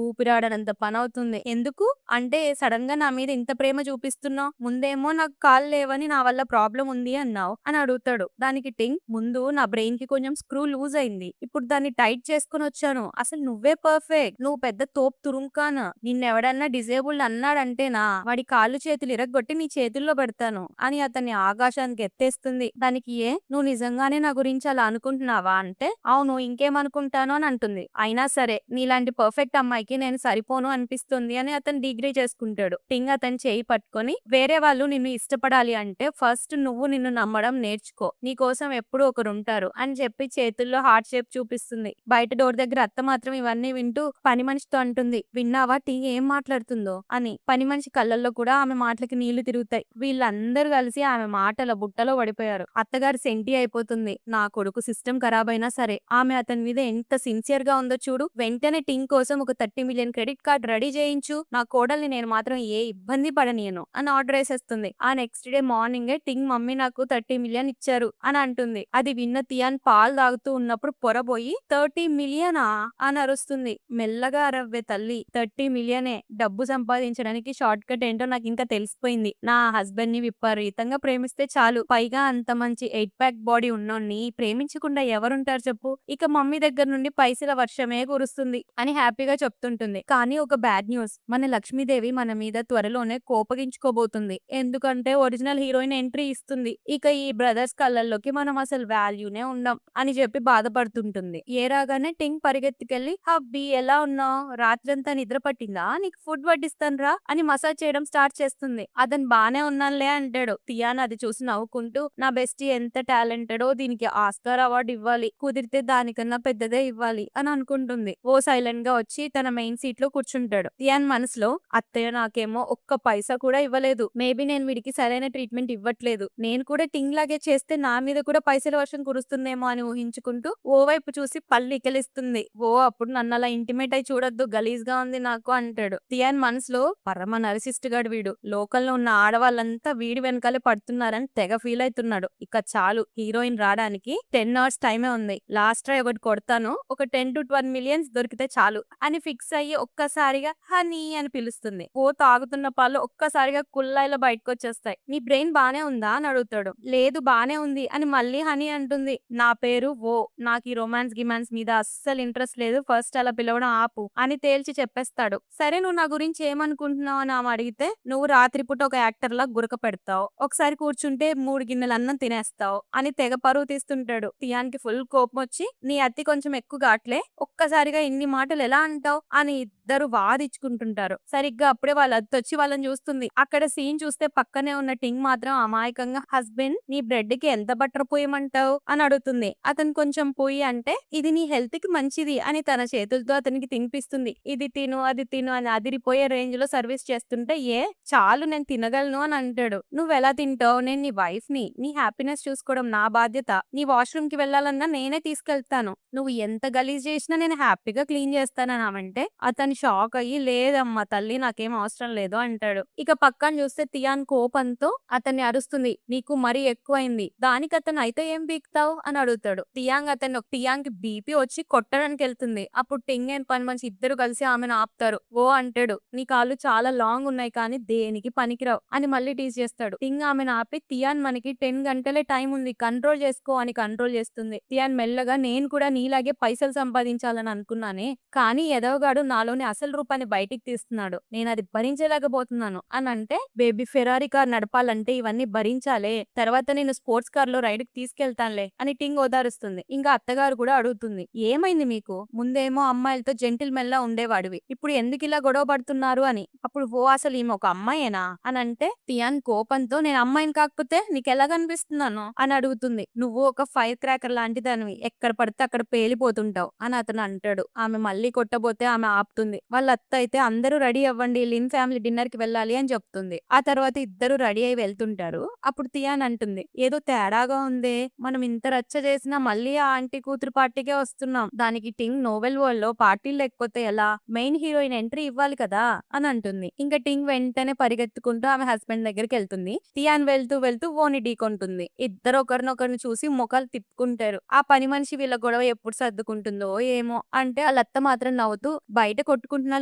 ఊపిరాడనంత పనవుతుంది. "ఎందుకు అంటే సడన్ గా నా మీద ఇంత ప్రేమ చూపిస్తున్నావు? ముందేమో నాకు కాళ్ళు లేవని నా వల్ల ప్రాబ్లం ఉంది అన్నావు" అని అడుగుతాడు. దానికి టింగ్, "ముందు నా బ్రెయిన్ కి కొంచెం స్క్రూ లూజ్ అయింది. ఇప్పుడు దాన్ని టైట్ చేసుకొని వచ్చాను. అసలు నువ్వే పర్ఫెక్ట్. నువ్వు పెద్ద తోపు తురుంకాను. నిన్నెవడన్నా డిజేబుల్డ్ అన్నాడంటేనా వాడి కాళ్ళు చేతులు ఇరగ్గొట్టి నీ చేతుల్లో పెడతాను" అని అతన్ని ఆకాశానికి ఎత్తేస్తుంది. దానికి "నువ్వు నిజంగానే నా గురించి అలా అనుకుంటున్నావా" అంటే, "అవును ఇంకేమనుకుంటాను" అని అంటుంది. "అయినా సరే నీలాంటి పర్ఫెక్ట్ అమ్మాయికి నేను సరిపోను అనిపిస్తుంది" అని అతను డిగ్రీ చేసుకుంటాడు. టింగ్ అతని చేయి పట్టుకొని, "వేరే వాళ్ళు నిన్ను ఇష్టపడాలి అంటే ఫస్ట్ నువ్వు నిన్ను నమ్మడం నేర్చుకో. నీ కోసం ఎప్పుడూ ఒకరుంటారు" అని చెప్పి చేతుల్లో హార్ట్ షేప్ చూపిస్తుంది. బయట డోర్ దగ్గర అత్త మాత్రం ఇవన్నీ వింటూ పని మనిషితో అంటుంది, "విన్నావా టింగ్ ఏం మాట్లాడుతుందో" అని. పని మనిషి కళ్ళల్లో కూడా ఆమె మాటలకి నీళ్లు తిరుగుతాయి. వీళ్ళందరూ కలిసి ఆమె మాటల బుట్టలో పడిపోయారు. అత్తగారు సెంటీ అయిపోతుంది. నా కొడుకు సిస్టమ్ ఖరాబ్ అయినా సరే ఆమె అతని మీద ఎంత సిన్సియర్ గా ఉందో చూడు. వెంటనే టింగ్ కోసం ఒక 30 మిలియన్ క్రెడిట్ కార్డ్ రెడీ చేయించు. నా కోడల్ని నేను మాత్రం ఏ ఇబ్బంది పడనీయను అని ఆర్డర్ వేసేస్తుంది. ఆ నెక్స్ట్ డే మార్నింగే టింగ్ మమ్మీ నాకు 30 మిలియన్ ఇచ్చారు అని అంటుంది. అది విన్న తియాన్ పాలు తాగుతూ ఉన్నప్పుడు పొరబోయి 30 మిలియనా అని అరుస్తుంది. మెల్లగా అరవ్వే తల్లి, 30 మిలియనే. డబ్బు సంపాదించడానికి షార్ట్ కట్ ఏంటో నాకు ఇంకా తెలిసిపోయింది. నా హస్బెండ్ ని విపరీతంగా ప్రేమిస్తే చాలు, పైగా అంత మంచి 8 ప్యాక్ బాడీ ఉన్నోన్ని ప్రేమించకుండా ఎవరుంటారు చెప్పు. ఇక మమ్మీ దగ్గర నుండి పైసల వర్షమే కురుస్తుంది అని హ్యాపీగా చెప్తుంటుంది. కానీ ఒక బ్యాడ్ న్యూస్, మన లక్ష్మీదేవి మన మీద త్వరలోనే కోపగించుకోబోతుంది. ఎందుకంటే ఒరిజినల్ హీరోయిన్ ఎంట్రీ ఇస్తుంది. ఇక ఈ బ్రదర్స్ కళ్ళల్లోకి మనం అసలు వాల్యూనే ఉండం అని చెప్పి బాధపడుతుంటుంది. ఏ రాగానే టింగ్ పరిగెత్తుకెళ్లి, హబ్బీ ఎలా ఉన్నావు, రాత్రంతా నిద్ర పట్టిందా, నీకు ఫుడ్ వడ్డిస్తాను రా అని మసాజ్ చేయడం స్టార్ట్ చేస్తుంది. అతను బానే ఉన్నానులే అంటాడు. తియాన్ అది చూసి నవ్వుకుంటూ, నా బెస్టీ ఎంత టాలెంటెడో, దీనికి ఆస్కార్ అవార్డు ఇవ్వాలి, కుదిరితే దానికన్నా పెద్దదే ఇవ్వాలి అని అనుకుంటుంది. ఓ సైలెంట్ గా వచ్చి తన మెయిన్ సీట్ లో కూర్చుంటాడు. తియాన్ మనసులో, అత్తయ్య నాకేమో ఒక్క పైసా కూడా ఇవ్వలేదు, మేబీ నేను వీడికి సరైన ట్రీట్మెంట్ ఇవ్వట్లేదు, నేను కూడా టింగ్ లాగే చేస్తే నా మీద కూడా పైసల వర్షం కురుస్తుందేమో అని ఊహించుకుంటూ ఓవైపు చూసి పళ్ళు ఇకలిస్తుంది. ఓ అప్పుడు నన్ను అలా ఇంటిమేట్ అయి చూడొద్దు, గలీజ్ గా ఉంది నాకు అంటాడు. తియాన్ మనసులో, పరమ నరసిస్ట్ గాడు వీడు, లోకల్లో ఉన్న ఆడవాళ్ళంతా వీడి వెనకాలే పడుతున్నారని తెగ ఫీల్ అవుతున్నాడు. ఇక చాలు, హీరోయిన్ రావడానికి 10 అవర్స్ టైమే ఉంది, లాస్ట్ ట్రై ఒకటి కొడతాను, ఒక 10 to 12 మిలియన్స్ దొరికితే చాలు అని ఫిక్స్ అయ్యి ఒక్కసారిగా హనీ అని పిలుస్తుంది. ఓ తాగుతున్న పాలు ఒక్కసారిగా కుల్లాయిలో బయటకు వచ్చేస్తాయి. నీ బ్రెయిన్ బానే ఉందా అని అడుగుతాడు. లేదు బానే ఉంది అని మళ్ళీ హనీ అంటుంది. నా పేరు ఓ, నాకు ఈ రొమాన్స్ గిమాన్స్ మీద అస్సలు ఇంట్రెస్ట్ లేదు, ఫస్ట్ అలా పిలవడం ఆపు అని తేల్చి చెప్పేస్తాడు. సరే నువ్వు నా గురించి ఏమనుకుంటున్నావు అని ఆమె అడిగితే, నువ్వు రాత్రిపూట ఒక యాక్టర్ లా గురక పెడతావు, ఒకసారి కూర్చుంటే 3 గిన్నెల అన్నం తినేస్తావు అని తెగ పరువు తీస్తుంటాడు. తియాన్కి ఫుల్ కోపం వచ్చి, నీ అత్తి కొంచెం ఎక్కువ గాట్లే, ఒక్కసారిగా ఇన్ని మాటలు ఎలా అంటావు అని ఇద్దరు వాదించుకుంటుంటారు. సరిగ్గా అప్పుడే వాళ్ళ అత్త వచ్చి వాళ్ళని చూస్తుంది. అక్కడ సీన్ చూస్తే పక్కనే ఉన్న టింగ్ మాత్రం అమాయకంగా, హస్బెండ్ నీ బ్రెడ్ కి ఎంత బటర్ పోయమంటావు అని అడుగుతుంది. అతను కొంచెం పోయి అంటే, ఇది నీ హెల్త్ కి మంచిది అని తన చేతులతో అతనికి తినిపిస్తుంది. ఇది తిను అది తిను అని అదిరిపోయే రేంజ్ లో సర్వీస్ చేస్తుంటే, ఏ చాలు నేను తినగలను అని అంటాడు. నువ్వెలా తింటావు, నేను నీ వైఫ్ ని, నీ హ్యాపీనెస్ చూసుకోవడం నా బాధ్యత, నీ వాష్రూమ్ కి వెళ్ళాలన్నా నేనే తీసుకెళ్తాను, నువ్వు ఎంత గలీజ్ చేసినా నేను హ్యాపీగా క్లీన్ చేస్తానని అవంటే అతను షాక్ అయ్యి, లేదమ్మా తల్లి నాకేం అవసరం లేదు అంటాడు. ఇక పక్కన చూస్తే తియాన్ కోపంతో అతన్ని అరుస్తుంది, నీకు మరీ ఎక్కువైంది, దానికి అతను అయితే ఏం పీకుతావు అని అడుగుతాడు. టియాంగ్ కి బీపీ వచ్చి కొట్టడానికి వెళ్తుంది. అప్పుడు టింగ్ అండ్ పని మనిషి ఇద్దరు కలిసి ఆమెను ఆపుతారు. ఓ అంటాడు, నీ కాళ్ళు చాలా లాంగ్ ఉన్నాయి కానీ దేనికి పనికిరావు అని మళ్ళీ టీజ్ చేస్తాడు. టింగ్ ఆమెను ఆపి, తియాన్ మనకి 10 గంటలే టైం ఉంది, కంట్రోల్ చేసుకో అని కంట్రోల్ చేస్తుంది. తియాన్ మెల్లగా, నేను కూడా నీలాగే పైసలు సంపాదించాలని అనుకున్నానే, కానీ ఎదవగాడు నాలోని అసలు రూపాన్ని బయటికి తీస్తున్నాడు, నేను అది భరించలేకపోతున్నాను అని అంటే, బేబీ ఫెరారీ కార్ నడపాలంటే ఇవన్నీ భరించాలే, తర్వాత నేను స్పోర్ట్స్ కార్ లో రైడ్ కి తీసుకెళ్తానులే అని టింగ్ ఓదారుస్తుంది. ఇంకా అత్తగారు కూడా అడుగుతుంది, ఏమైంది మీకు, ముందేమో అమ్మాయిలతో జెంటిల్ మెల్లా ఉండేవాడివి, ఇప్పుడు ఎందుకు ఇలా గొడవ పడుతున్నారు అని. అప్పుడు ఓ అసలు ఈమె ఒక అమ్మాయేనా అని అంటే, తియాన్ కోపంతో, నేను అమ్మాయిని కాకపోతే నీకు ఎలా కనిపిస్తున్నాను అని అడుగుతుంది. నువ్వు ఒక ఫైర్ క్రాకర్ లాంటి దానివి, ఎక్కడ పడితే అక్కడ పేలిపోతుంటావు అని అతను అంటాడు. ఆమె మళ్ళీ కొట్టబోతే ఆమె ఆపుతుంది. వాళ్ళ అత్త అయితే, అందరూ రెడీ అవ్వండి, లిన్ ఫ్యామిలీ డిన్నర్ కి వెళ్ళాలి అని చెప్తుంది. ఆ తర్వాత ఇద్దరు రెడీ అయి వెళ్తుంటారు. అప్పుడు తియాన్ అంటుంది, ఏదో తేడాగా ఉందే, మనం ఇంత రచ్చ చేసినా మళ్ళీ ఆ ఆంటీ కూతురు పార్టీకే వస్తున్నాం, దానికి టింగ్ నోవెల్ వరల్డ్ లో పార్టీలు లేకపోతే ఎలా, మెయిన్ హీరోయిన్ ఎంట్రీ ఇవ్వాలి కదా అని అంటుంది. ఇంకా టింగ్ వెంటనే పరిగెత్తుకుంటూ ఆమె హస్బెండ్ దగ్గరికి వెళ్తుంది. తియాన్ వెళ్తూ వెళ్తూ ఓని ఢీకొంటుంది. ఇద్దరు ఒకరినొకరిని చూసి ముఖాలు తిప్పుకుంటారు. ఆ పని మనిషి వీళ్ళ గొడవ ఎప్పుడు సర్దుకుంటుందో ఏమో అంటే, వాళ్ళ అత్త మాత్రం నవ్వుతూ, బయట కొట్టుకుంటున్న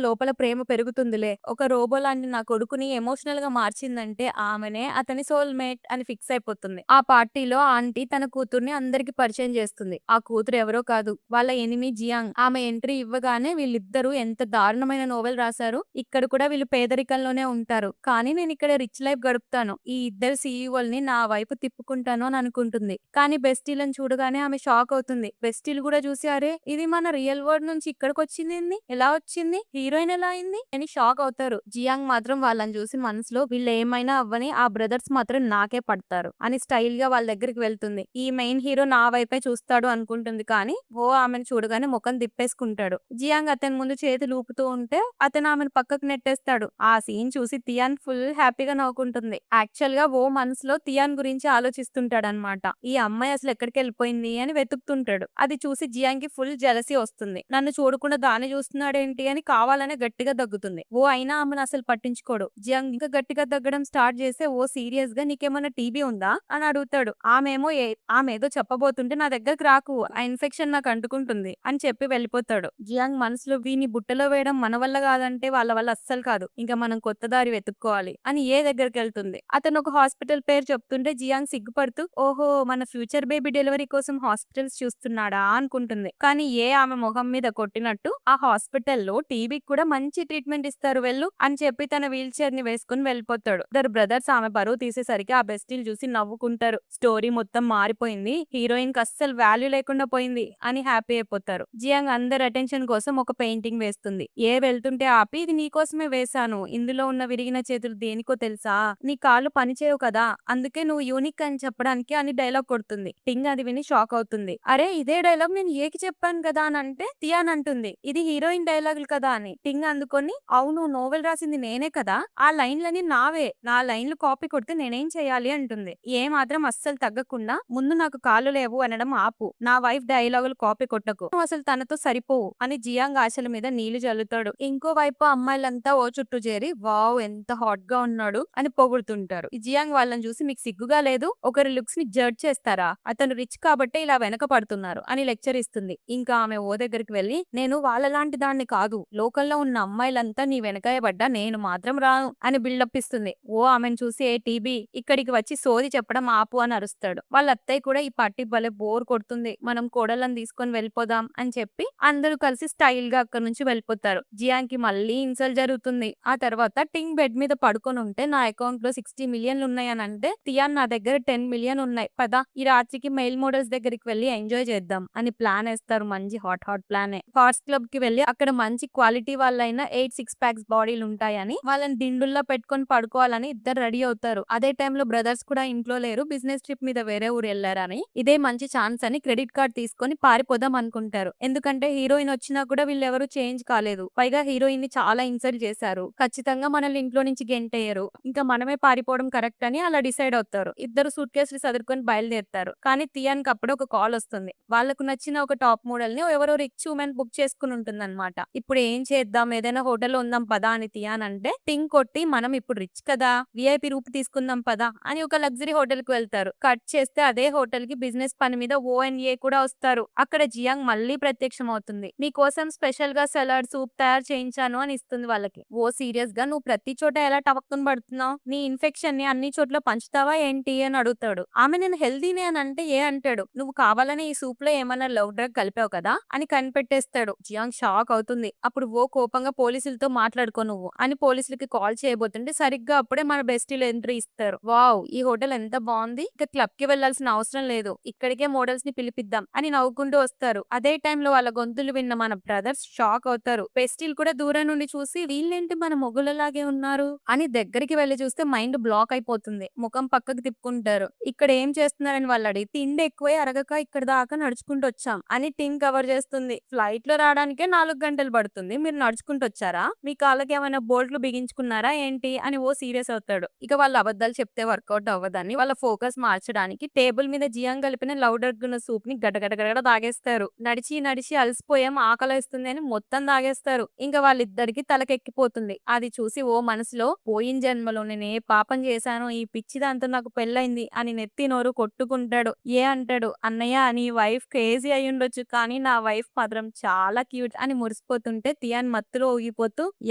లోపల ప్రేమ పెరుగుతుందిలే, ఒక రోబో లాంటి నా కొడుకుని ఎమోషనల్ గా మార్చిందంటే ఆమెనే అతని సోల్మేట్ అని ఫిక్స్ అయిపోతుంది. ఆ పార్టీలో ఆంటీ తన కూతుర్ని అందరికి పరిచయం చేస్తుంది. ఆ కూతురు ఎవరో కాదు, వాళ్ళ ఎనిమి జియాంగ్. ఆమె ఎంట్రీ ఇవ్వగానే వీళ్ళిద్దరూ ఎంత దారుణమైన నోవెల్ రాశారు, ఇక్కడ కూడా వీళ్ళు పేదరికంలోనే ఉంటారు, కానీ నేను ఇక్కడ రిచ్ లైఫ్ గడుపుతాను, ఈ ఇద్దరు సీఈఓల్ని నా వైపు తిప్పుకుంటాను అని అనుకుంటుంది. కానీ బెస్టీలను చూడగానే ఆమె షాక్ అవుతుంది. బెస్టీలు కూడా చూసి, అరే ఇది మన రియల్ వరల్డ్ నుంచి ఇక్కడికి వచ్చింది ఏంది, ఎలా వచ్చింది, హీరోయిన్ ఎలా అయింది అని షాక్ అవుతారు. జియాంగ్ మాత్రం వాళ్ళని చూసి మనసులో, వీళ్ళు ఏమైనా అవ్వని ఆ బ్రదర్స్ మాత్రం నాకే పడతారు అని స్టైల్ గా వాళ్ళ దగ్గరికి వెళ్తుంది. ఈ మెయిన్ హీరో నా వైపే చూస్తాడు అనుకుంటుంది, కానీ ఓ ఆమెను చూడగానే ముఖం తిప్పేసుకుంటాడు. జియాంగ్ అతని ముందు చేతులు ఊపుతూ ఉంటే అతను ఆమెను పక్కకు నెట్టేస్తాడు. ఆ సీన్ చూసి తియాన్ ఫుల్ హ్యాపీగా నవ్వుకుంటుంది. యాక్చువల్ గా ఓ మనసులో తియాన్ గురించి ఆలోచిస్తుంటాడు అనమాట. ఈ అమ్మాయి అసలు ఎక్కడికి వెళ్ళిపోయింది అని వెతుకుతుంటాడు. అది చూసి జియాంగ్ కి ఫుల్ జెలసీ వస్తుంది. నన్ను చూడకుండా దాన్ని చూస్తున్నాడేంటి అని అని కావాలనే గట్టిగా దగ్గుతుంది. అయినా ఆమెను అసలు పట్టించుకోడు. జియాంగ్ ఇంకా గట్టిగా దగ్గడం స్టార్ట్ చేస్తే సీరియస్ గా నీకేమన్నా టీబీ ఉందా అని అడుగుతాడు. ఆమె ఏదో చెప్పబోతుంటే నా దగ్గరకు రాకు, ఆ ఇన్ఫెక్షన్ నాకు అంటుకుంటుంది అని చెప్పి వెళ్ళిపోతాడు. జియాంగ్ మనసులో వీని బుట్టలో వేయడం మన వల్ల కాదంటే వాళ్ళ వల్ల అస్సలు కాదు. ఇంకా మనం కొత్త దారి వెతుక్కోవాలి అని దగ్గరికి వెళ్తుంది. అతను ఒక హాస్పిటల్ పేరు చెప్తుంటే జియాంగ్ సిగ్గుపడుతూ ఓహో మన ఫ్యూచర్ బేబీ డెలివరీ కోసం హాస్పిటల్స్ చూస్తున్నాడా అనుకుంటుంది. కానీ ఆమె మొహం మీద కొట్టినట్టు ఆ హాస్పిటల్లో టీబీకి కూడా మంచి ట్రీట్మెంట్ ఇస్తారు వెళ్ళు అని చెప్పి తన వీల్ చైర్ ని వేసుకుని వెళ్ళిపోతాడు. ఇద్దరు బ్రదర్స్ ఆమె పరువు తీసేసరికి ఆ బెస్టీలు చూసి నవ్వుకుంటారు. స్టోరీ మొత్తం మారిపోయింది, హీరోయిన్ కి అస్సలు వాల్యూ లేకుండా పోయింది అని హ్యాపీ అయిపోతారు. జియాంగ్ అందరి అటెన్షన్ కోసం ఒక పెయింటింగ్ వేస్తుంది. వెళ్తుంటే ఆపి ఇది నీకోసమే వేశాను, ఇందులో ఉన్న విరిగిన చేతులు దేనికో తెలుసా, నీ కాళ్ళు పనిచేయవు కదా అందుకే నువ్వు యూనిక్ అని చెప్పడానికి అని డైలాగ్ కొడుతుంది. టింగ్ అది విని షాక్ అవుతుంది. అరే ఇదే డైలాగ్ నేను ఏకి చెప్పాను కదా అని అంటే తియాన్ అంటుంది ఇది హీరోయిన్ డైలాగులు కదా అని. టింగ్ అందుకొని అవును నోవెల్ రాసింది నేనే కదా, ఆ లైన్లని నావే, నా లైన్లు కాపీ కొడితే నేనేం చేయాలి అంటుంది. మాత్రం అస్సలు తగ్గకుండా ముందు నాకు కాళ్ళు లేవు అనడం ఆపు, నా వైఫ్ డైలాగులు కాపీ కొట్టకు, నువ్వు అసలు తనతో సరిపోవు అని జియాంగ్ ఆశల మీద నీళ్లు జల్లుతాడు. ఇంకోవైపు అమ్మాయిలంతా చుట్టూ చేరి వావ్ ఎంత హాట్ గా ఉన్నాడు అని పొగుడుతుంటారు. ఈ జియాంగ్ వాళ్ళని చూసి మీకు సిగ్గుగా లేదు, ఒకరి లుక్స్ ని జడ్జ్ చేస్తారా, అతను రిచ్ కాబట్టే ఇలా వెనక పడుతున్నారు అని లెక్చర్ ఇస్తుంది. ఇంకా ఆమె దగ్గరికి వెళ్లి నేను వాళ్ళలాంటి దాన్ని కాదు, లోకల్లో ఉన్న అమ్మాయిలంతా నీ వెనకాయ పడ్డా నేను మాత్రం రాను అని బిల్డప్ ఇస్తుంది. ఆమెను చూసి టీబీ ఇక్కడికి వచ్చి సోది చెప్పడం ఆపు అని అరుస్తాడు. వాళ్ళ అత్తయ్య కూడా ఈ పార్టీ భలే బోర్ కొడుతుంది, మనం కోడలను తీసుకొని వెళ్ళిపోదాం అని చెప్పి అందరూ కలిసి స్టైల్ గా అక్కడ నుంచి వెళ్ళిపోతారు. జియాంగ్ కి మళ్ళీ ఇన్సల్ట్ జరుగుతుంది. ఆ తర్వాత టింగ్ బెడ్ మీద పడుకొని ఉంటే నా అకౌంట్ లో 60 మిలియన్లు ఉన్నాయని అంటే తియాన్ నా దగ్గర 10 మిలియన్ ఉన్నాయి పదా ఈ రాత్రికి మెయిల్ మోడల్స్ దగ్గరికి వెళ్లి ఎంజాయ్ చేద్దాం అని ప్లాన్ వేస్తారు. మంచి హాట్ ప్లాన్. హార్స్ క్లబ్ కి వెళ్లి అక్కడ మంచి క్వాలిటీ వాళ్ళైన 8 6 ప్యాక్స్ బాడీలు ఉంటాయని వాళ్ళని దిండుల్లో పెట్టుకొని పడుకోవాలని ఇద్దరు రెడీ అవుతారు. అదే టైంలో బ్రదర్స్ కూడా ఇంట్లో లేరు, బిజినెస్ ట్రిప్ మీద వేరే ఊరు వెళ్లారని ఇదే మంచి ఛాన్స్ అని క్రెడిట్ కార్డ్ తీసుకొని పారిపోదాం అనుకుంటారు. ఎందుకంటే హీరోయిన్ వచ్చినా కూడా వీళ్ళెవరూ చేంజ్ కాలేదు, పైగా హీరోయిన్ ని చాలా ఇన్సల్ట్ చేశారు, ఖచ్చితంగా మనల్ని ఇంట్లో నుంచి గెంటేయరు, ఇంకా మనమే పారిపోవడం కరెక్ట్ అని అలా డిసైడ్ అవుతారు. ఇద్దరు సూట్ కేసులు సదురుకొని బయలుదేరుతారు. కానీ తియాన్ కి అప్పుడే ఒక కాల్ వస్తుంది. వాళ్ళకు నచ్చిన ఒక టాప్ మోడల్ ని ఎవరో రిచ్ ఉమెన్ బుక్ చేసుకుని ఉంటుంది అనమాట. ఇప్పుడు ఏం చేద్దాం, ఏదైనా హోటల్ ఉందాం పదా అని తియాన్ అంటే టింగ్ కొట్టి మనం ఇప్పుడు రిచ్ కదా విఐపి రూప్ తీసుకుందాం పదా అని ఒక లగ్జరీ హోటల్ కి వెళ్తారు. కట్ చేస్తే అదే హోటల్ కి బిజినెస్ పని మీద ONA కూడా వస్తారు. అక్కడ జియాంగ్ మళ్ళీ ప్రత్యక్షం అవుతుంది. మీకోసం స్పెషల్ గా సలాడ్ సూప్ తయారు చేయించాను అని ఇస్తుంది వాళ్ళకి. సీరియస్ గా నువ్వు ప్రతి చోట ఎలా టవక్కుని పడుతున్నావు, నీ ఇన్ఫెక్షన్ ని అన్ని చోట్ల పంచుతావా ఏంటి అని అడుగుతాడు. ఆమె నేను హెల్దీనే అని అంటే అంటాడు నువ్వు కావాలని ఈ సూప్ లో ఏమన్నా లవ్ డ్రగ్ కలిపావు కదా అని కనిపెట్టేస్తాడు. జియాంగ్ షాక్ అవుతుంది. అప్పుడు కోపంగా పోలీసులతో మాట్లాడుకో నువ్వు అని పోలీసులకి కాల్ చేయబోతుంటే సరిగ్గా అప్పుడే మన బెస్టీలు ఎంట్రీ ఇస్తారు. వావ్ ఈ హోటల్ ఎంత బాగుంది, ఇక క్లబ్ కి వెళ్లాల్సిన అవసరం లేదు, ఇక్కడికే మోడల్స్ ని పిలిపిద్దాం అని నవ్వుకుంటూ వస్తారు. అదే టైంలో వాళ్ళ గొంతులు విన్న మన బ్రదర్స్ షాక్ అవుతారు. బెస్టీలు కూడా దూరం నుండి చూసి వీళ్ళేంటి మన మొగులలాగే ఉన్నారు అని దగ్గరికి వెళ్లి చూస్తే మైండ్ బ్లాక్ అయిపోతుంది. ముఖం పక్కకు తిప్పుకుంటారు. ఇక్కడ ఏం చేస్తున్నారని వాళ్ళు అడిగి తిండి ఎక్కువే అరగక ఇక్కడ దాకా నడుచుకుంటూ వచ్చాం అని టింగ్ కవర్ చేస్తుంది. ఫ్లైట్ లో రావడానికే 4 గంటలు పడుతుంది, మీరు నడుచుకుంటూ వచ్చారా, మీ కాళ్ళకి ఏమైనా బోల్ట్లు బిగించుకున్నారా ఏంటి అని సీరియస్ అవుతాడు. ఇక వాళ్ళు అబద్ధాలు చెప్తే వర్కౌట్ అవ్వదని వాళ్ళ ఫోకస్ మార్చడానికి టేబుల్ మీద జియాంగ్ కలిపిన లౌడర్గున్న సూప్ ని గడగడగడ తాగేస్తారు. నడిచి నడిచి అలసిపోయాం ఆకలిస్తుంది అని మొత్తం తాగేస్తారు. ఇంకా వాళ్ళిద్దరికి తలకెక్కిపోతుంది. అది చూసి మనసులో పోయిన జన్మలో నేను ఏ పాపం చేశానో ఈ పిచ్చిదాంతో నాకు పెళ్ళైంది అని నెత్తి నోరు కొట్టుకుంటాడు. అంటాడు అన్నయ్య నీ వైఫ్ క్రేజీ అయి ఉండొచ్చు కానీ నా వైఫ్ మాత్రం చాలా క్యూట్ అని మురిసిపోతుంటే తియాన్ మత్తులో ఊగిపోతూ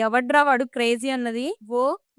ఎవడ్రా వాడు క్రేజీ అన్నది,